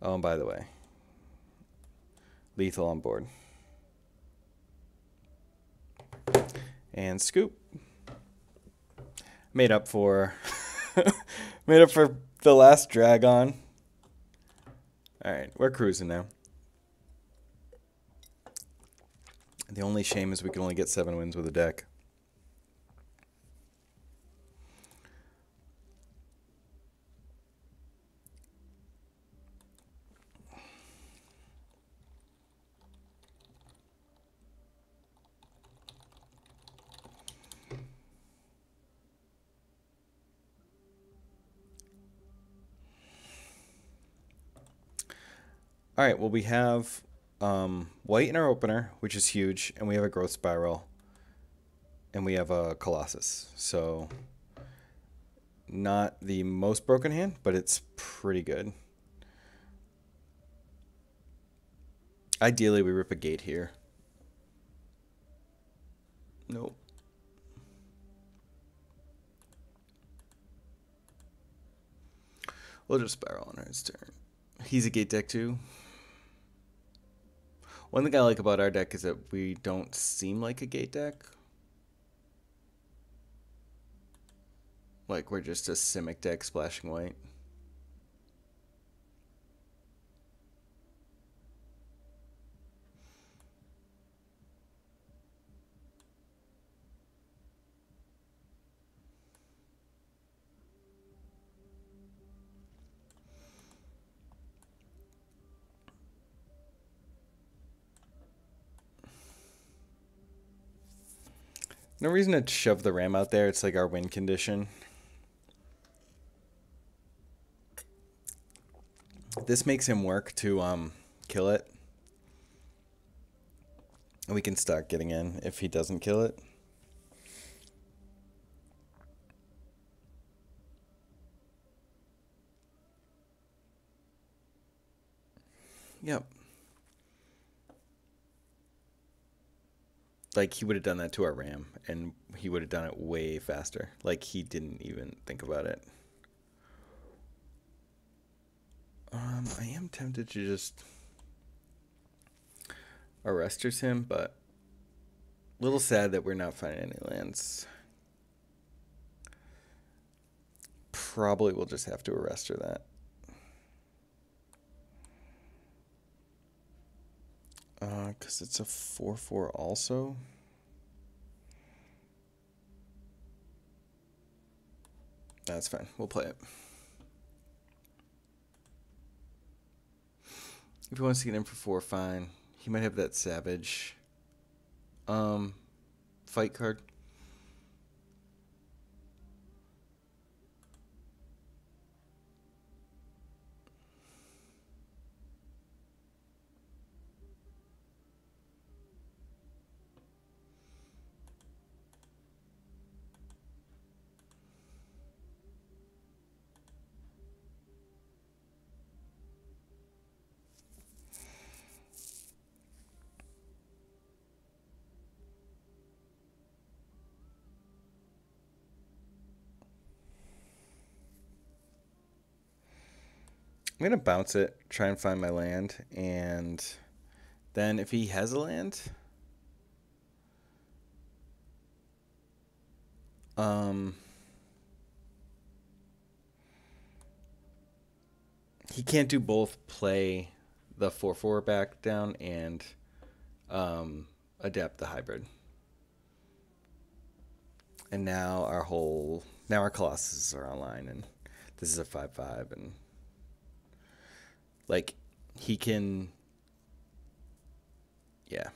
Oh, and by the way, lethal on board. And scoop. Made up for the last Dragon. All right, we're cruising now. The only shame is we can only get 7 wins with a deck. All right, well, we have white in our opener, which is huge, and we have a growth spiral, and we have a Colossus. So not the most broken hand, but it's pretty good. Ideally, we rip a gate here. Nope. We'll just Spiral on his turn. He's a gate deck too. One thing I like about our deck is that we don't seem like a gate deck. Like we're just a Simic deck splashing white. No reason to shove the ram out there. It's like our win condition. This makes him work to kill it. And we can start getting in if he doesn't kill it. Yep. Like, he would have done that to our ram, and he would have done it way faster. Like, he didn't even think about it. I am tempted to just arresters him, but a little sad that we're not finding any lands. Probably we'll just have to arrestor that. Because it's a 4/4 also. That's fine. We'll play it. If he wants to get in for 4, fine. He might have that Savage fight card. I'm going to bounce it, try and find my land, and then if he has a land, he can't do both play the 4/4 back down and adapt the hybrid. And now our Colossus are online, and this is a 5/5, and like he can, yeah.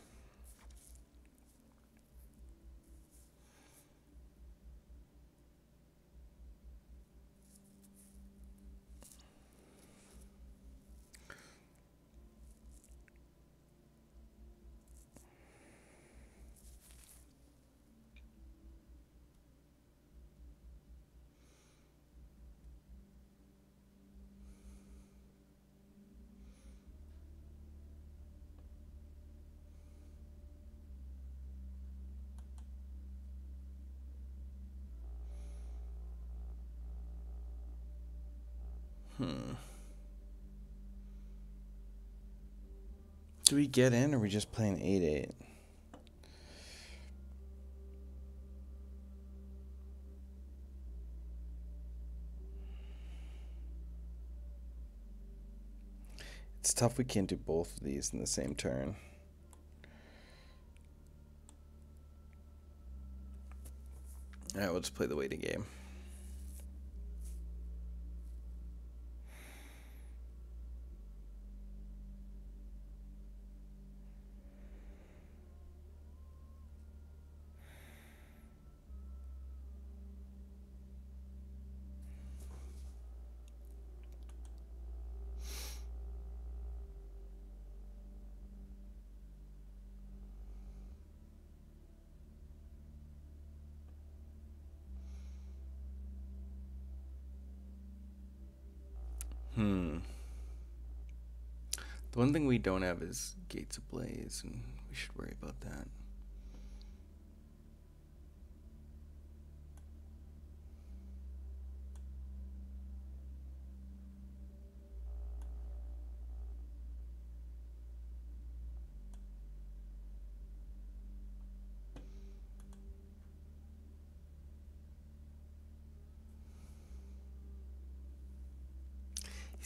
Do we get in, or are we just playing 8/8? It's tough we can't do both of these in the same turn. Alright, we'll just play the waiting game. The one thing we don't have is Gates Ablaze, and we should worry about that.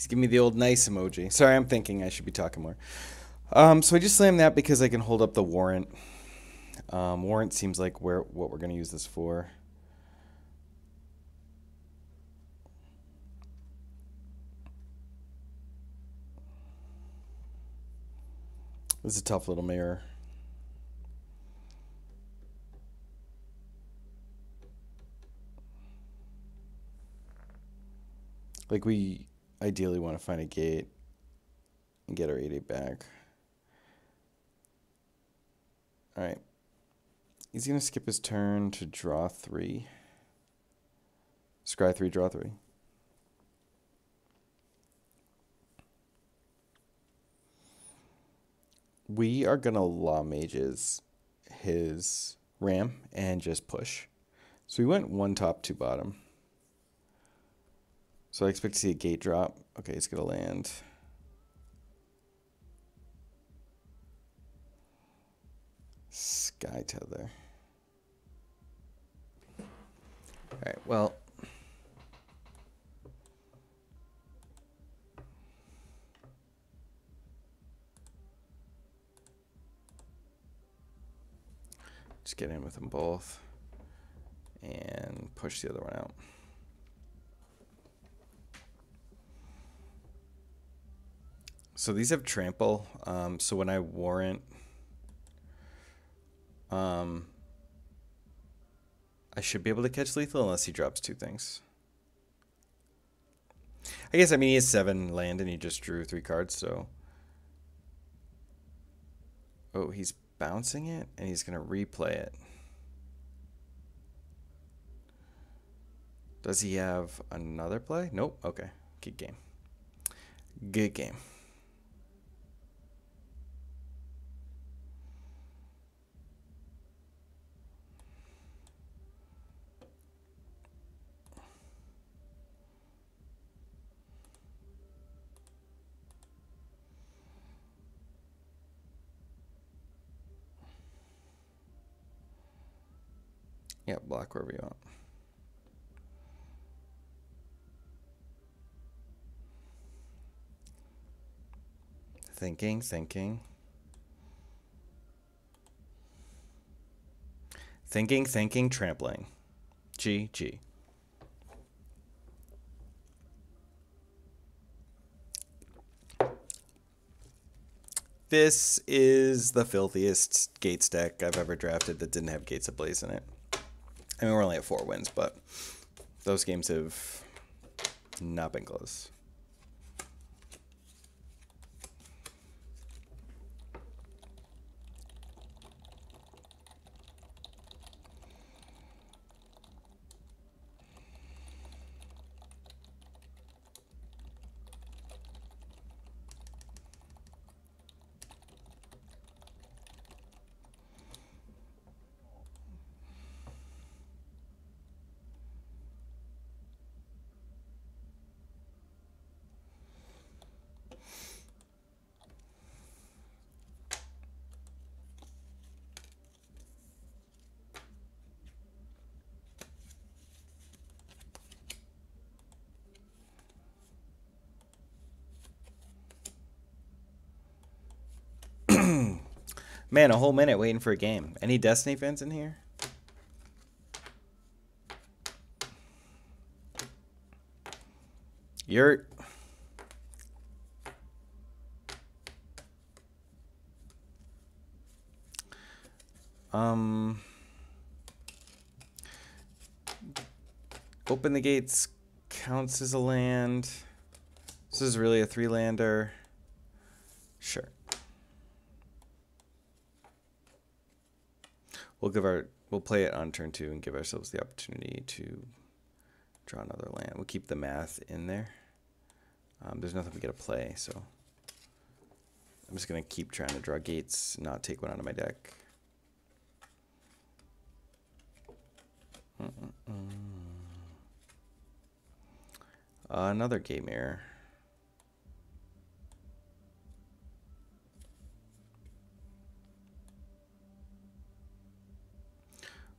He's giving me the old nice emoji. Sorry, I'm thinking I should be talking more. So I just slammed that because I can hold up the warrant. Warrant seems like what we're going to use this for. This is a tough little mirror. Like, we ideally want to find a gate and get our 8-8 back. Alright. He's going to skip his turn to draw 3. Scry 3, draw 3. We are going to Law Mages his Ram and just push. So we went 1 top, 2 bottom. So I expect to see a gate drop. Okay, he's going to land. Sky Tether. Alright, well. Just get in with them both. And push the other one out. So these have trample. So when I warrant, I should be able to catch lethal unless he drops 2 things. I guess, I mean, he has 7 land and he just drew 3 cards, so. Oh, he's bouncing it and he's going to replay it. Does he have another play? Nope. Okay. Good game. Good game. Yeah, block wherever you want. Thinking. Thinking, trampling. GG. This is the filthiest Gates deck I've ever drafted that didn't have Gates Ablaze in it. I mean, we're only at 4 wins, but those games have not been close. Man, a whole minute waiting for a game. Any Destiny fans in here? You're... Open the Gates counts as a land. This is really a 3-lander. Sure. We'll play it on turn 2 and give ourselves the opportunity to draw another land. We'll keep the math in there. There's nothing we get to play, so I'm just gonna keep trying to draw gates, not take one out of my deck. Another gate mirror.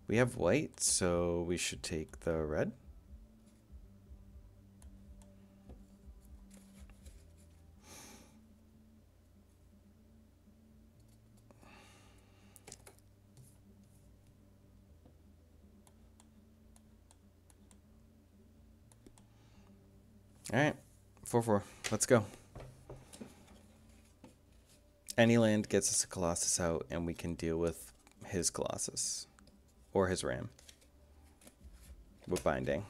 We have white, so we should take the red. Alright, 4/4. Let's go. Any land gets us a Colossus out, and we can deal with his Colossus. Or his Ram. With binding.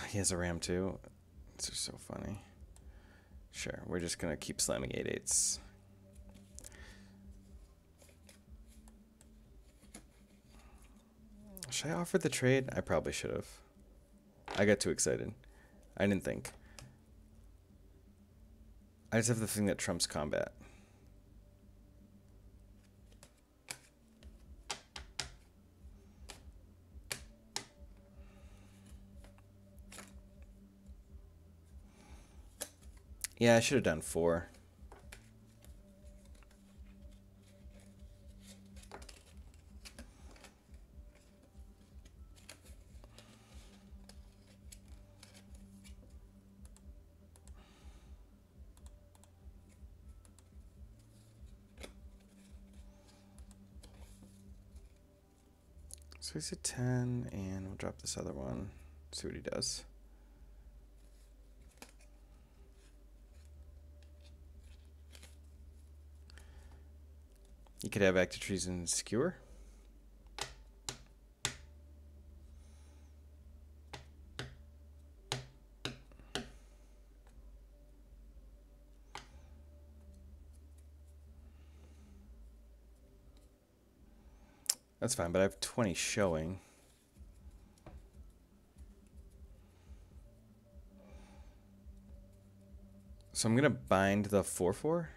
He has a Ram too. This is so funny. Sure, we're just gonna keep slamming 8/8s. Should I offer the trade? I probably should have. I got too excited. I didn't think. I just have the thing that trumps combat. Yeah, I should have done 4. So he's at 10, and we'll drop this other one. See what he does. You could have Active Treason Skewer. That's fine, but I have 20 showing. So I'm going to bind the 4/4.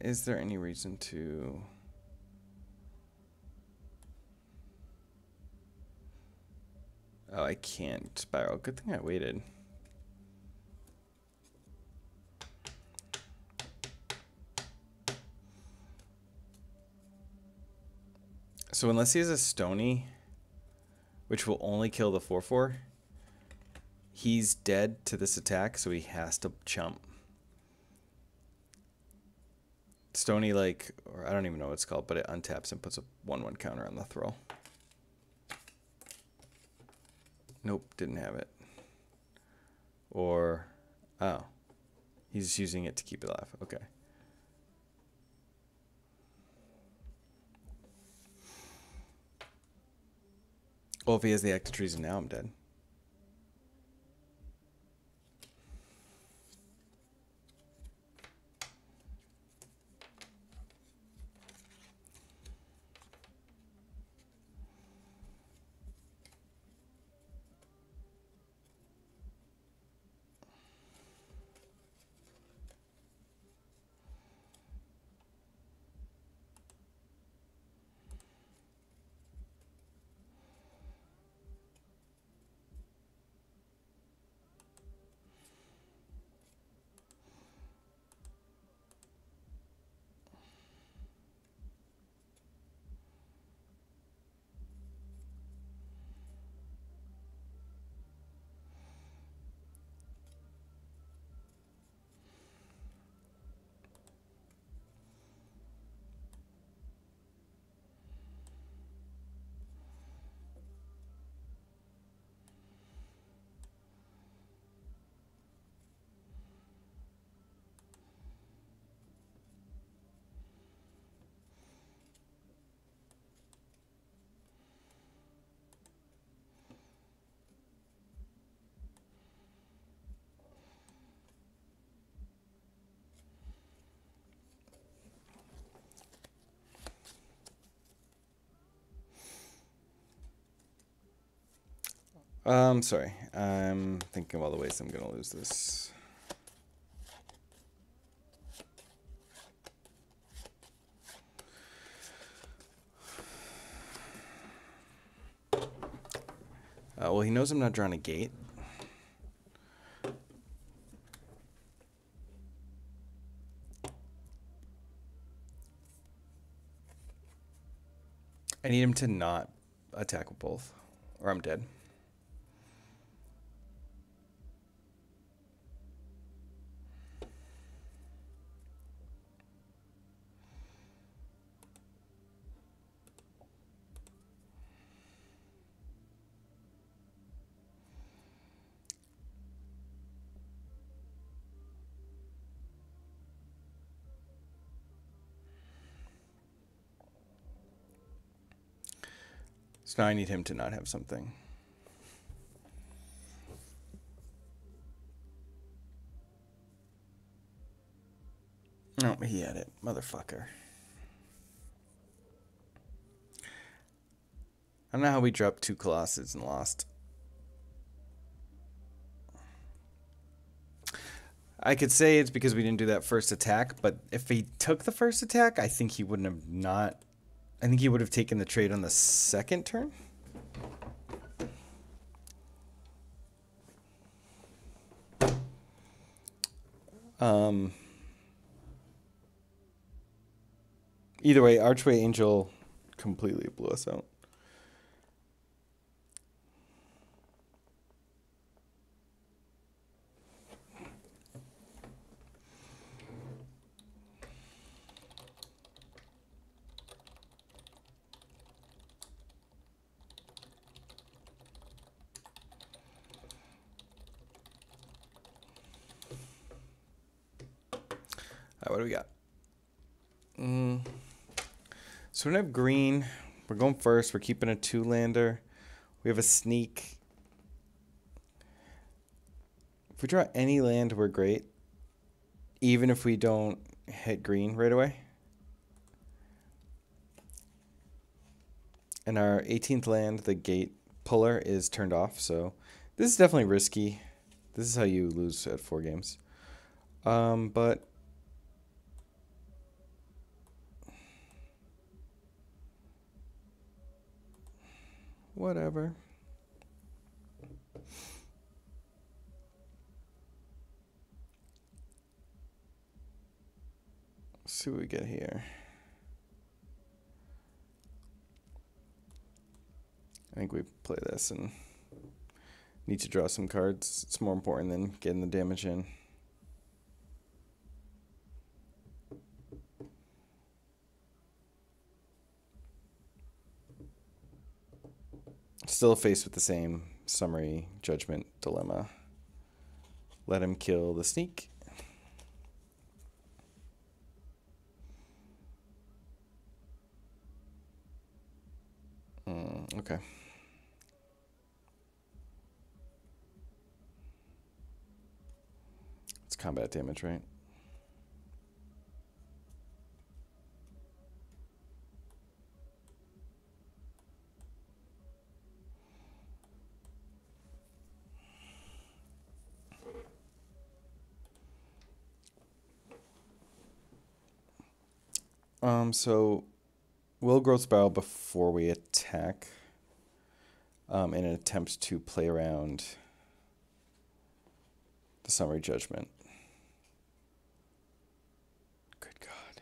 Is there any reason to... Oh, I can't spiral. Good thing I waited. So unless he has a Stony, which will only kill the 4/4, he's dead to this attack, so he has to chump. Stony, like, or I don't even know what it's called, but it untaps and puts a 1/1 counter on the throw. Nope, didn't have it. Or, oh, he's using it to keep it alive. Okay. Well, if he has the Active Treason now, I'm dead. Sorry. I'm thinking of all the ways I'm going to lose this. Well, he knows I'm not drawing a gate. I need him to not attack with both, or I'm dead. So now I need him to not have something. Oh, he had it. Motherfucker. I don't know how we dropped 2 Colossus and lost. I could say it's because we didn't do that first attack, but if he took the first attack, I think he wouldn't have not... I think he would have taken the trade on the second turn. Either way, Archway Angel completely blew us out. All right, what do we got? So we don't have green. We're going first. We're keeping a 2-lander. We have a sneak. If we draw any land, we're great. Even if we don't hit green right away. And our 18th land, the gate puller, is turned off. So this is definitely risky. This is how you lose at 4 games. But whatever. Let's see what we get here. I think we play this and need to draw some cards. It's more important than getting the damage in. Still faced with the same summary judgment dilemma. Let him kill the sneak. Okay. It's combat damage, right? So we'll growth spiral before we attack. In an attempt to play around the summary judgment. Good God.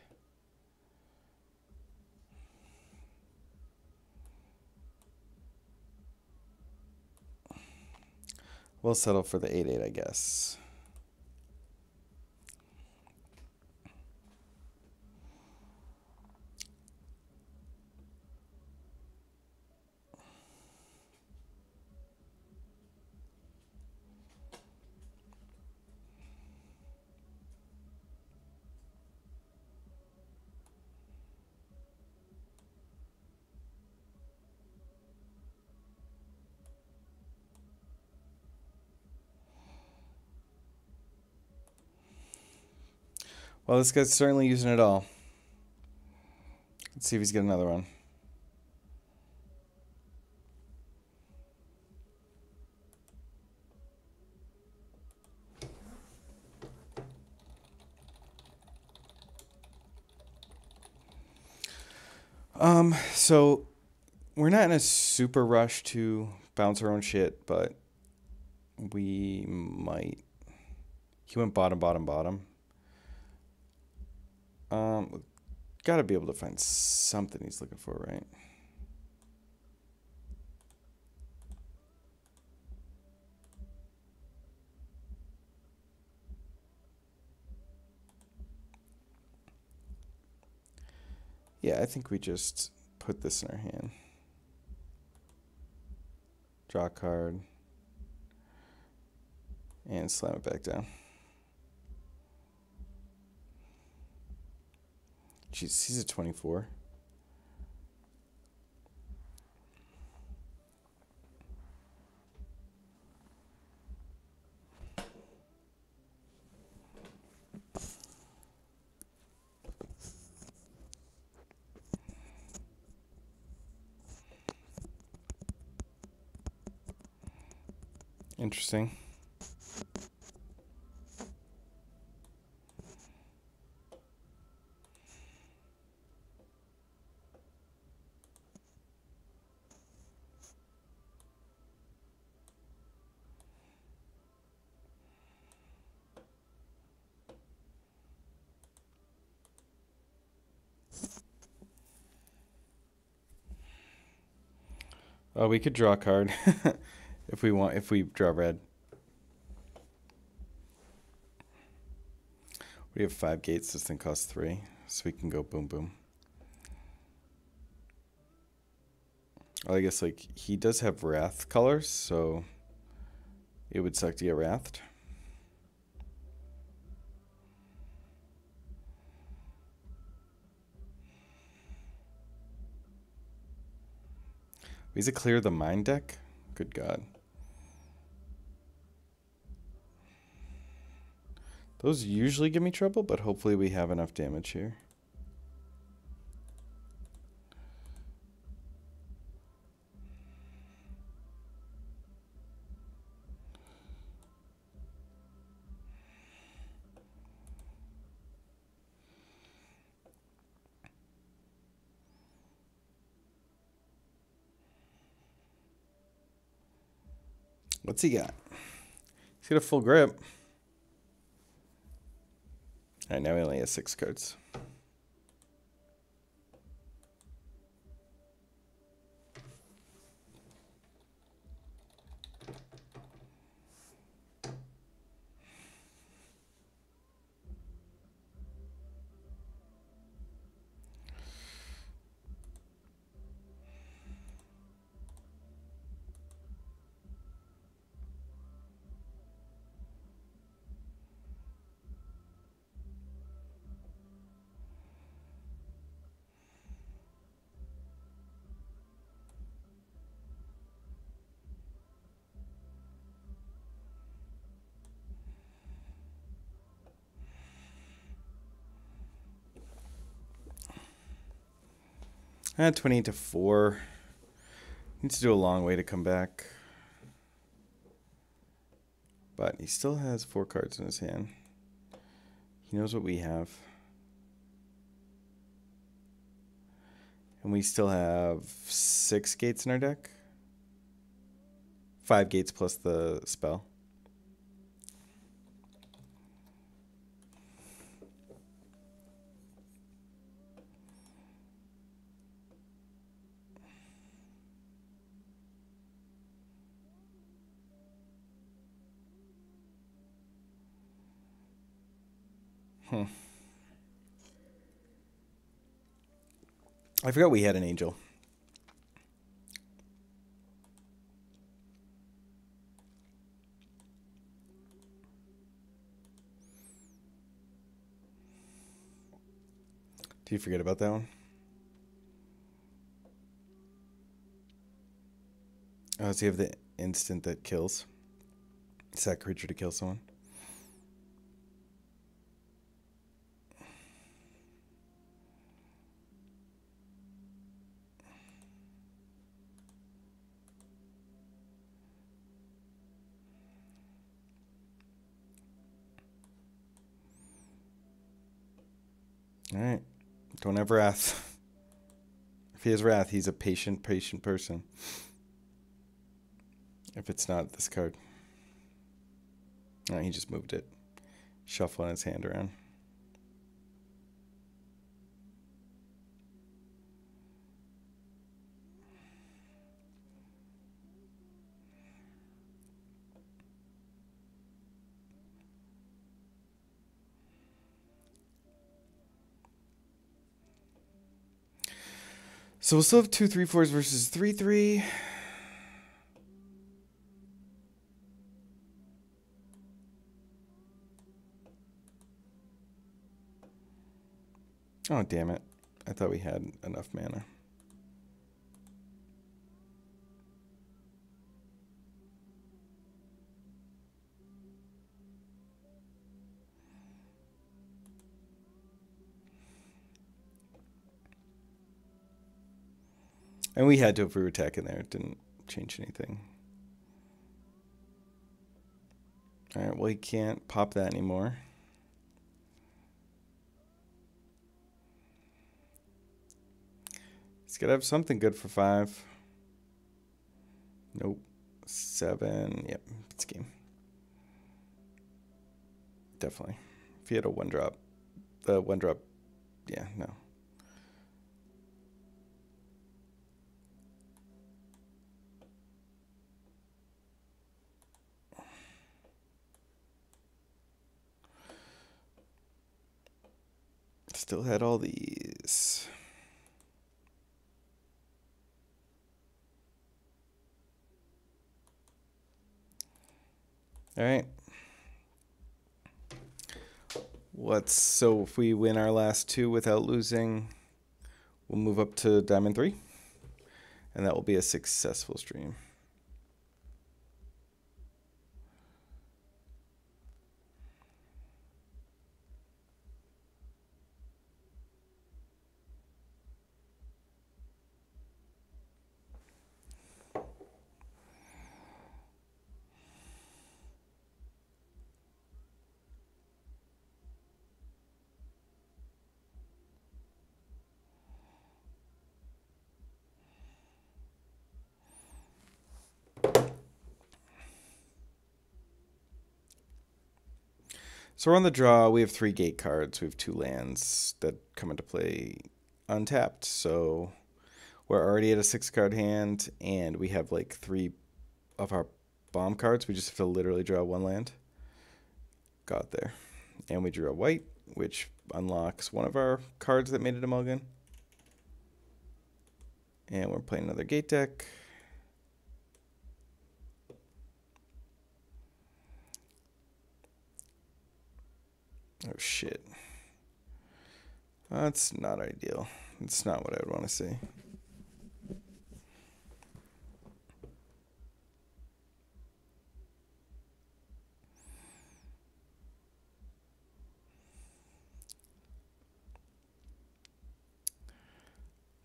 We'll settle for the 8/8, I guess. Well, this guy's certainly using it all. Let's see if he's got another one. So we're not in a super rush to bounce our own shit, but we might. He went bottom, bottom, bottom. Gotta be able to find something he's looking for, right? Yeah, I think we just put this in our hand. Draw a card. And slam it back down. Jeez, he's a 24. Interesting. Oh, we could draw a card if we want. If we draw red, we have 5 gates. This thing costs 3, so we can go boom boom. Well, I guess like he does have wrath colors, so it would suck to get wrathed. Is it clear the mind deck? Good God. Those usually give me trouble, but hopefully we have enough damage here. What's he got? He's got a full grip. All right, now he only has 6 cards. At 28 to 4. Needs to do a long way to come back. But he still has 4 cards in his hand. He knows what we have. And we still have 6 gates in our deck. 5 gates plus the spell. I forgot we had an angel. Do you forget about that one? Oh, does he have the instant that kills? Is that creature to kill someone? Alright. Don't have wrath. If he has wrath, he's a patient person. If it's not this card. Oh, he just moved it. Shuffling his hand around. So we'll still have 2 3/4s versus 3/3. Oh, damn it. I thought we had enough mana. And we had to if we were attacking there. It didn't change anything. All right, well, he can't pop that anymore. He's got to have something good for 5. Nope. 7. Yep, it's game. Definitely. If he had a 1-drop. The 1-drop. Yeah, no. Still had all these. All right. So if we win our last 2 without losing, we'll move up to Diamond 3. And that will be a successful stream. So we're on the draw. We have 3 gate cards. We have 2 lands that come into play untapped. So we're already at a 6-card hand, and we have like 3 of our bomb cards. We just have to literally draw 1 land. Got there. And we drew a white, which unlocks one of our cards that made it a mulligan. And we're playing another gate deck. Oh, shit. That's not ideal. It's not what I would want to see.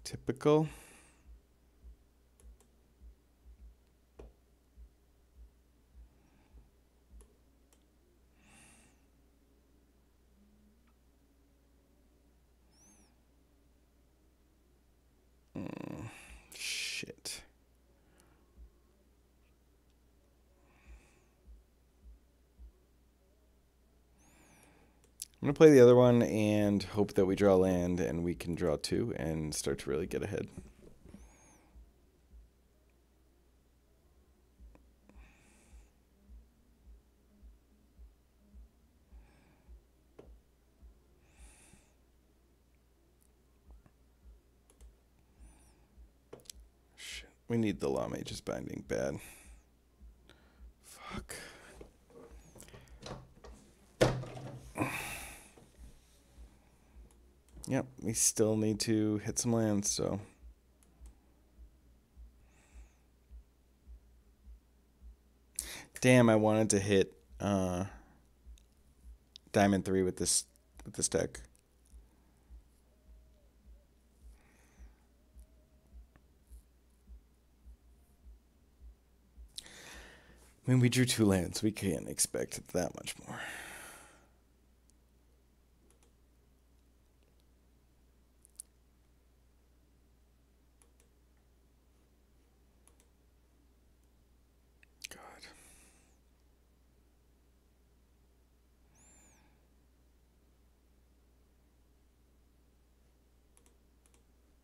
Typical. Shit. I'm going to play the other one and hope that we draw land and we can draw 2 and start to really get ahead. Shit. We need the Law Mage's Binding bad. Fuck. Yep, we still need to hit some lands, so. Damn, I wanted to hit Diamond 3 with this deck. I mean, we drew 2 lands. We can't expect that much more. God.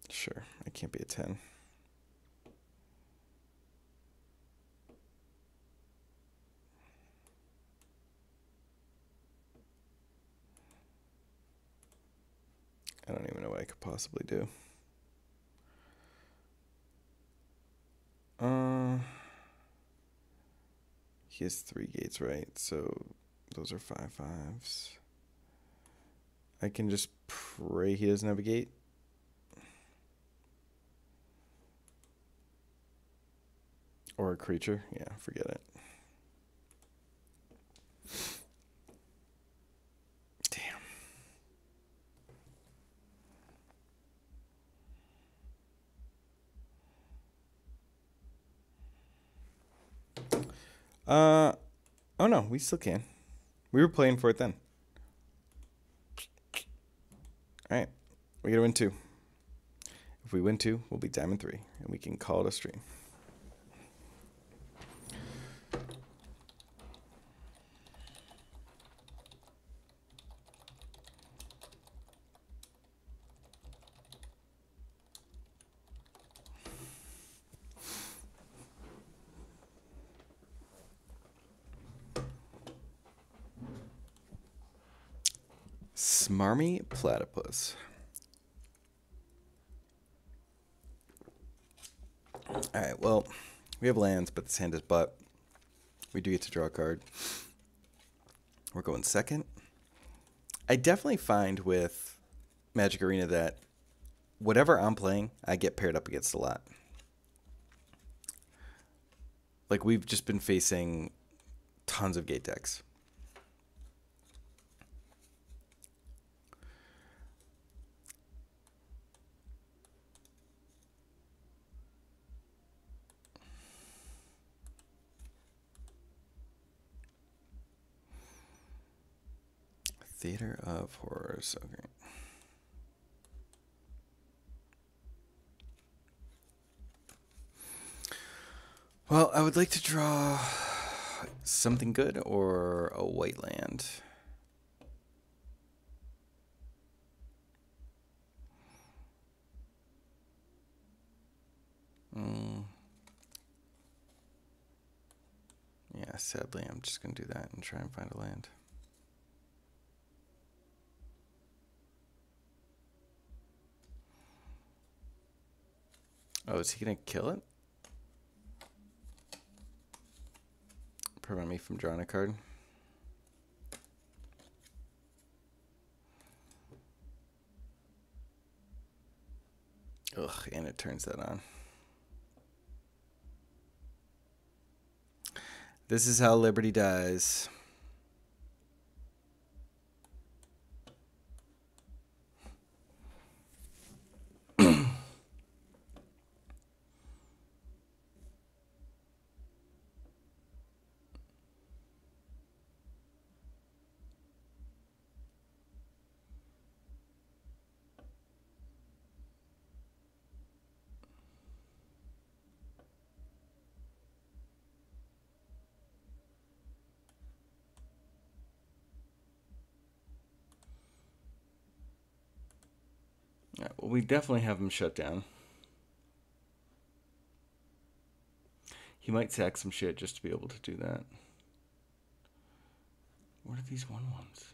Sure, I can't be a 10. I don't even know what I could possibly do. He has 3 gates, right? So those are 5/5s. I can just pray he doesn't have a gate. Or a creature. Yeah, forget it. I no, we still can. We were playing for it then. All right, we gotta win 2. If we win 2, we'll be Diamond 3, and we can call it a stream. Smarmy Platypus. Alright, well, we have lands, but this hand is butt. We do get to draw a card. We're going second. I definitely find with Magic Arena that whatever I'm playing, I get paired up against a lot. Like, we've just been facing tons of gate decks. Theater of Horrors. Okay. Well, I would like to draw something good or a white land. Yeah, sadly, I'm just going to do that and try and find a land. Oh, is he going to kill it? Prevent me from drawing a card? Ugh, and it turns that on. This is how Liberty dies. Yeah, well, we definitely have him shut down. He might sack some shit just to be able to do that. What are these 1/1s?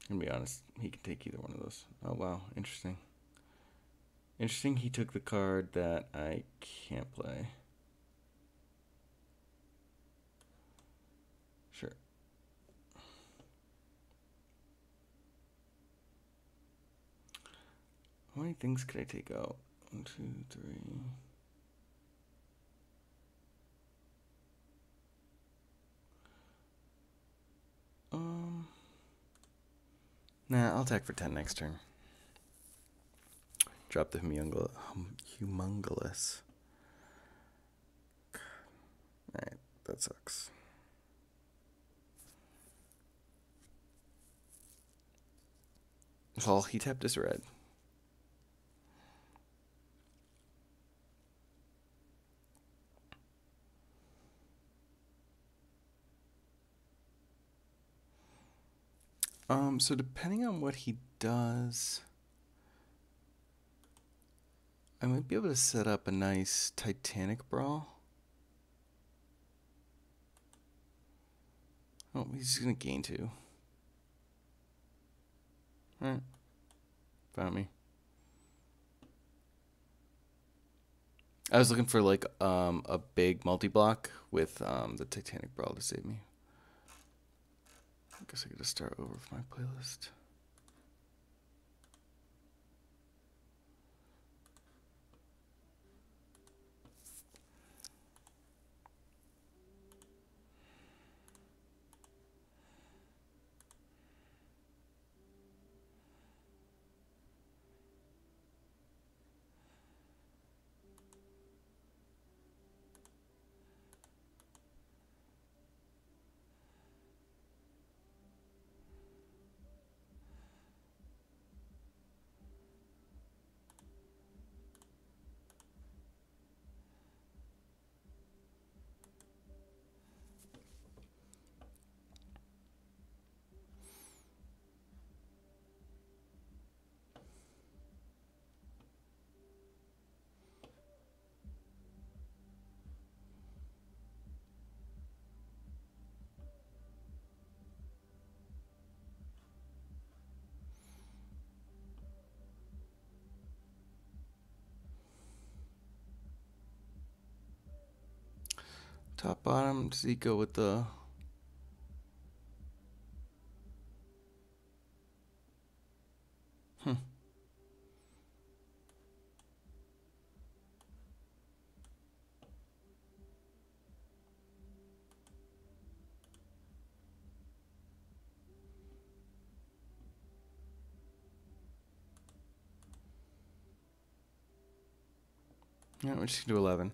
I'm gonna be honest, he can take either one of those. Oh wow, interesting. Interesting, he took the card that I can't play. Sure. How many things could I take out? 1, 2, 3. Nah, I'll attack for 10 next turn. Drop the humongous. Alright, that sucks. Well, he tapped his red. So depending on what he does, I might be able to set up a nice Titanic Brawl. Oh, he's gonna gain 2. Alright. Found me. I was looking for like a big multi-block with the Titanic Brawl to save me. I guess I gotta start over with my playlist. Top, bottom, does he go with the... Yeah, we're just gonna do 11.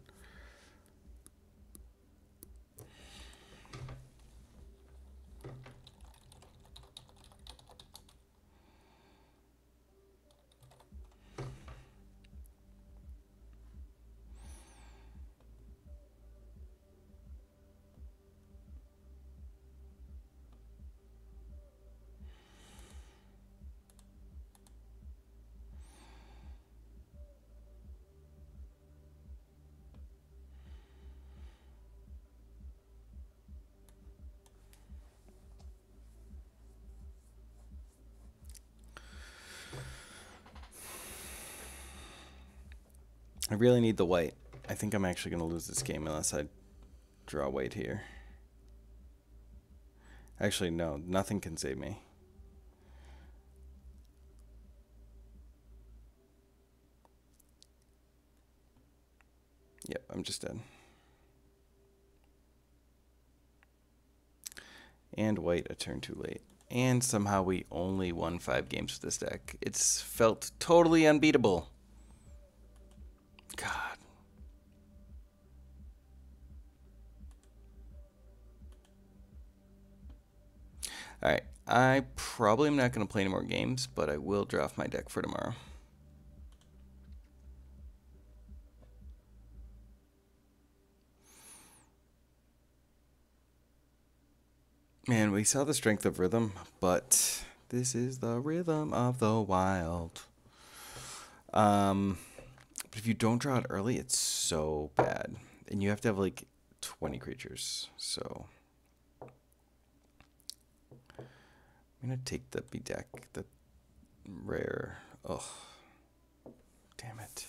I really need the white. I think I'm actually going to lose this game unless I draw white here. Actually, no. Nothing can save me. Yep, I'm just dead. And white a turn too late. And somehow we only won 5 games with this deck. It's felt totally unbeatable. God. Alright, I probably am not going to play any more games, but I will draft my deck for tomorrow. Man, we saw the strength of rhythm, but this is the rhythm of the wild. But if you don't draw it early, it's so bad. And you have to have like 20 creatures, so... I'm going to take the B-deck, the rare. Oh, damn it.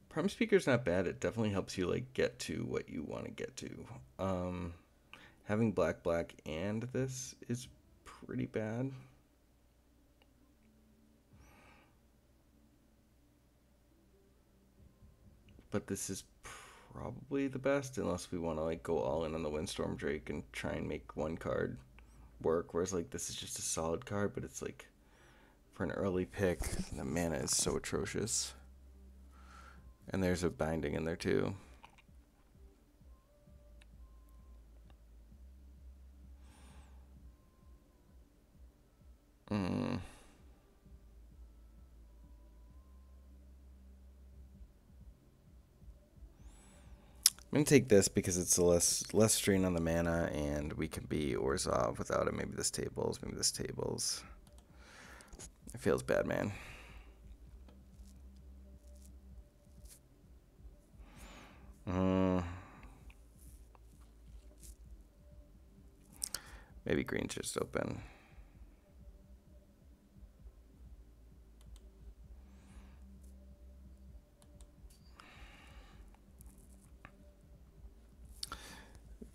Prime Speaker's not bad. It definitely helps you like get to what you want to get to. Having black and this is pretty bad. But this is probably the best unless we want to like go all in on the Windstorm Drake and try and make one card work. Whereas like this is just a solid card, but it's like for an early pick, the mana is so atrocious. And there's a binding in there too. I'm going to take this because it's a less strain on the mana, and we can be Orzhov without it. Maybe this tables, maybe this tables. It feels bad, man. Maybe green's just open.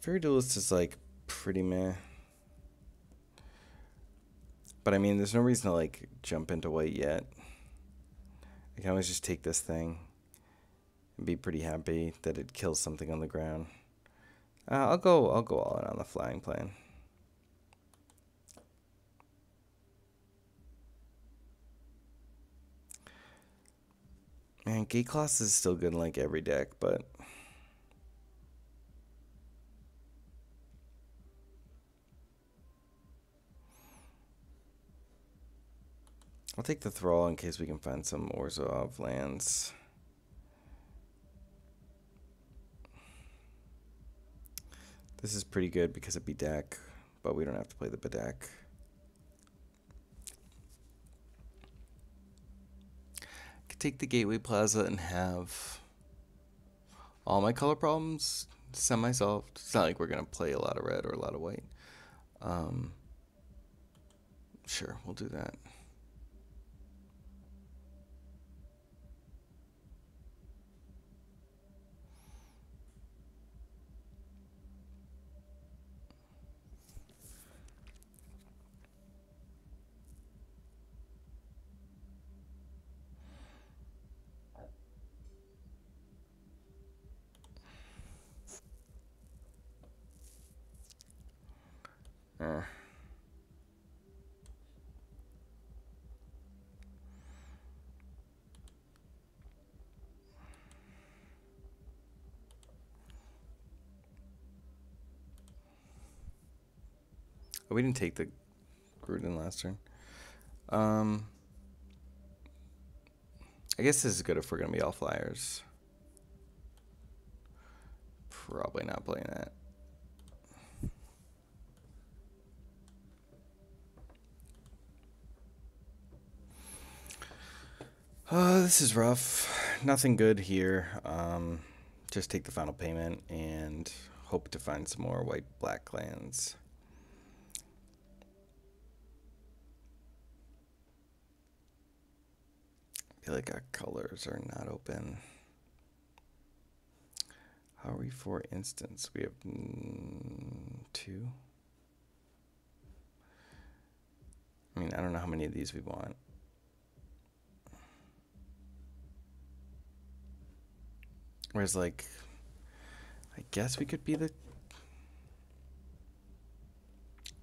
Fairy Duelist is like pretty meh. But I mean, there's no reason to like jump into white yet. I can always just take this thing and be pretty happy that it kills something on the ground. I'll go all in on the flying plan. Man, Gate Class is still good in like every deck, but I'll take the Thrall in case we can find some Orzhov lands. This is pretty good because of Bedeck, but we don't have to play the Bedeck. I could take the Gateway Plaza and have all my color problems semi-solved. It's not like we're going to play a lot of red or a lot of white. Sure, we'll do that. Uh. Oh, we didn't take the Gruden last turn. I guess this is good if we're going to be all flyers. Probably not playing that. This is rough. Nothing good here. Just take the final payment and hope to find some more white-black lands. I feel like our colors are not open. How are we for instance? We have 2. I mean, I don't know how many of these we want. Whereas, like, I guess we could be the...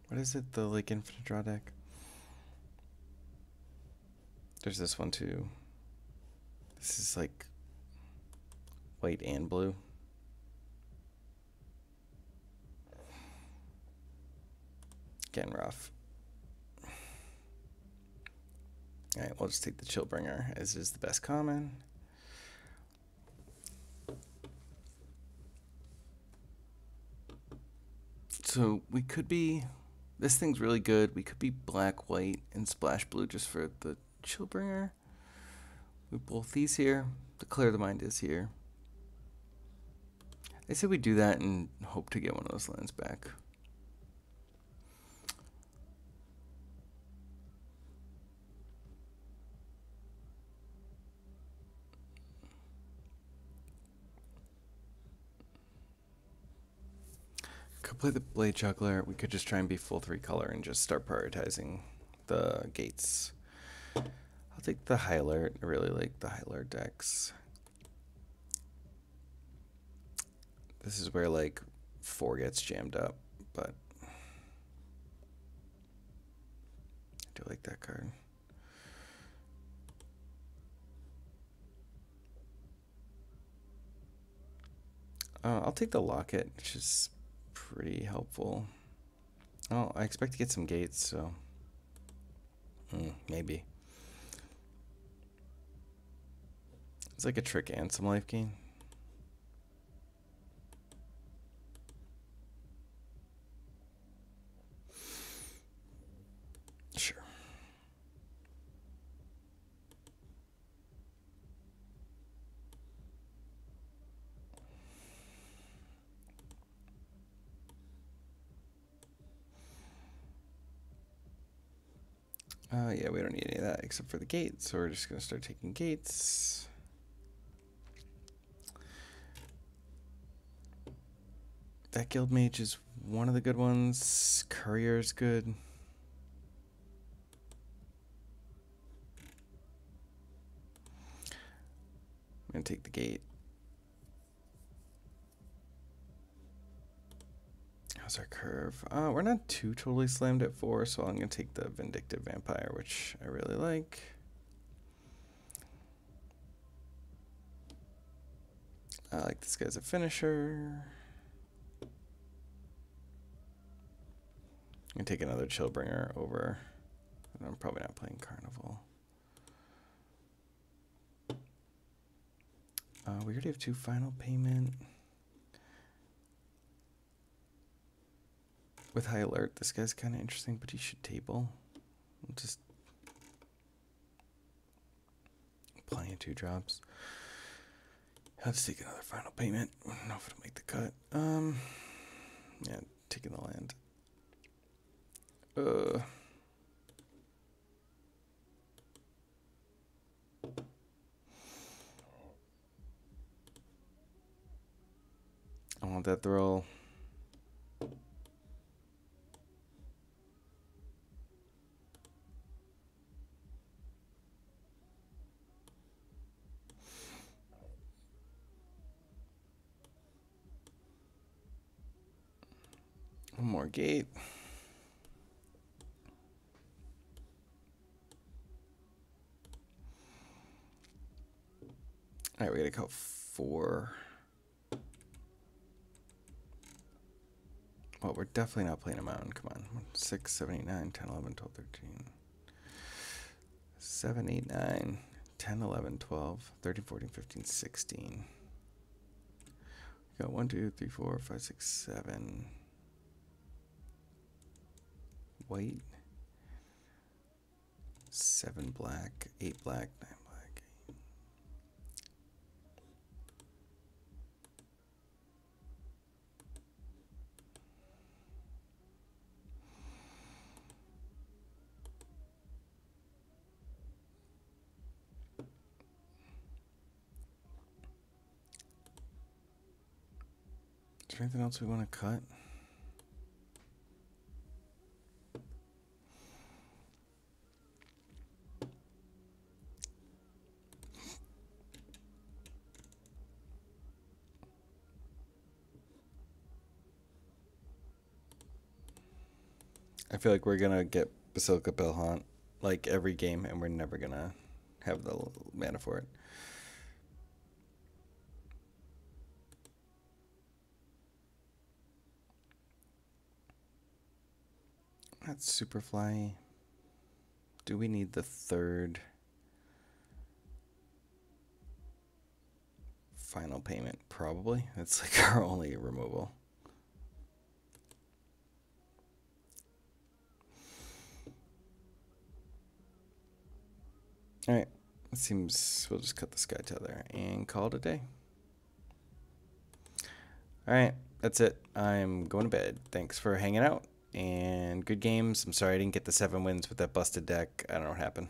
What is it? The, like, infinite draw deck? There's this one, too. This is, like, white and blue. Getting rough. Alright, we'll just take the Chillbringer, as is the best common. So we could be... This thing's really good. We could be black, white, and splash blue just for the Chillbringer. We have both these here. The Clear the Mind is here. I say we do that and hope to get one of those lands back. Could play the Blade Juggler. We could just try and be full 3 color and just start prioritizing the gates. I'll take the High Alert. I really like the High Alert decks. This is where like 4 gets jammed up, but I do like that card. I'll take the Locket, which is pretty helpful. Oh, I expect to get some gates, so maybe. It's like a trick and some life gain. Sure. Yeah, we don't need any of that except for the gates, so we're just going to start taking gates. That Guild Mage is one of the good ones. Courier is good. I'm going to take the gate. How's our curve? We're not too totally slammed at 4, so I'm going to take the Vindictive Vampire, which I really like. I like this guy as a finisher. I'm going to take another Chillbringer over. I'm probably not playing Carnival. We already have 2 final payment. With High Alert, this guy's kind of interesting, but he should table. I'll just plenty of 2 drops. I'll just take another final payment. I don't know if it'll make the cut. Yeah, taking the land. Death Roll. One more gate. All right, we gotta go 4. Well, we're definitely not playing a mountain. Come on. 6, 7, 8, 9, 10, 11, 12, 13. 7, 8, 9, 10, 11, 12, 13, 14, 15, 16. We got 1, 2, 3, 4, 5, 6, 7. White. 7 black, 8 black, 9 black. Is there anything else we want to cut? I feel like we're gonna get Basilica Bellhaunt like every game, and we're never gonna have the mana for it. That's Superfly. Do we need the 3rd final payment? Probably. That's like our only removal. All right. It seems we'll just cut the Sky Tether and call it a day. All right. That's it. I'm going to bed. Thanks for hanging out and good games. I'm sorry I didn't get the 7 wins with that busted deck. I don't know what happened.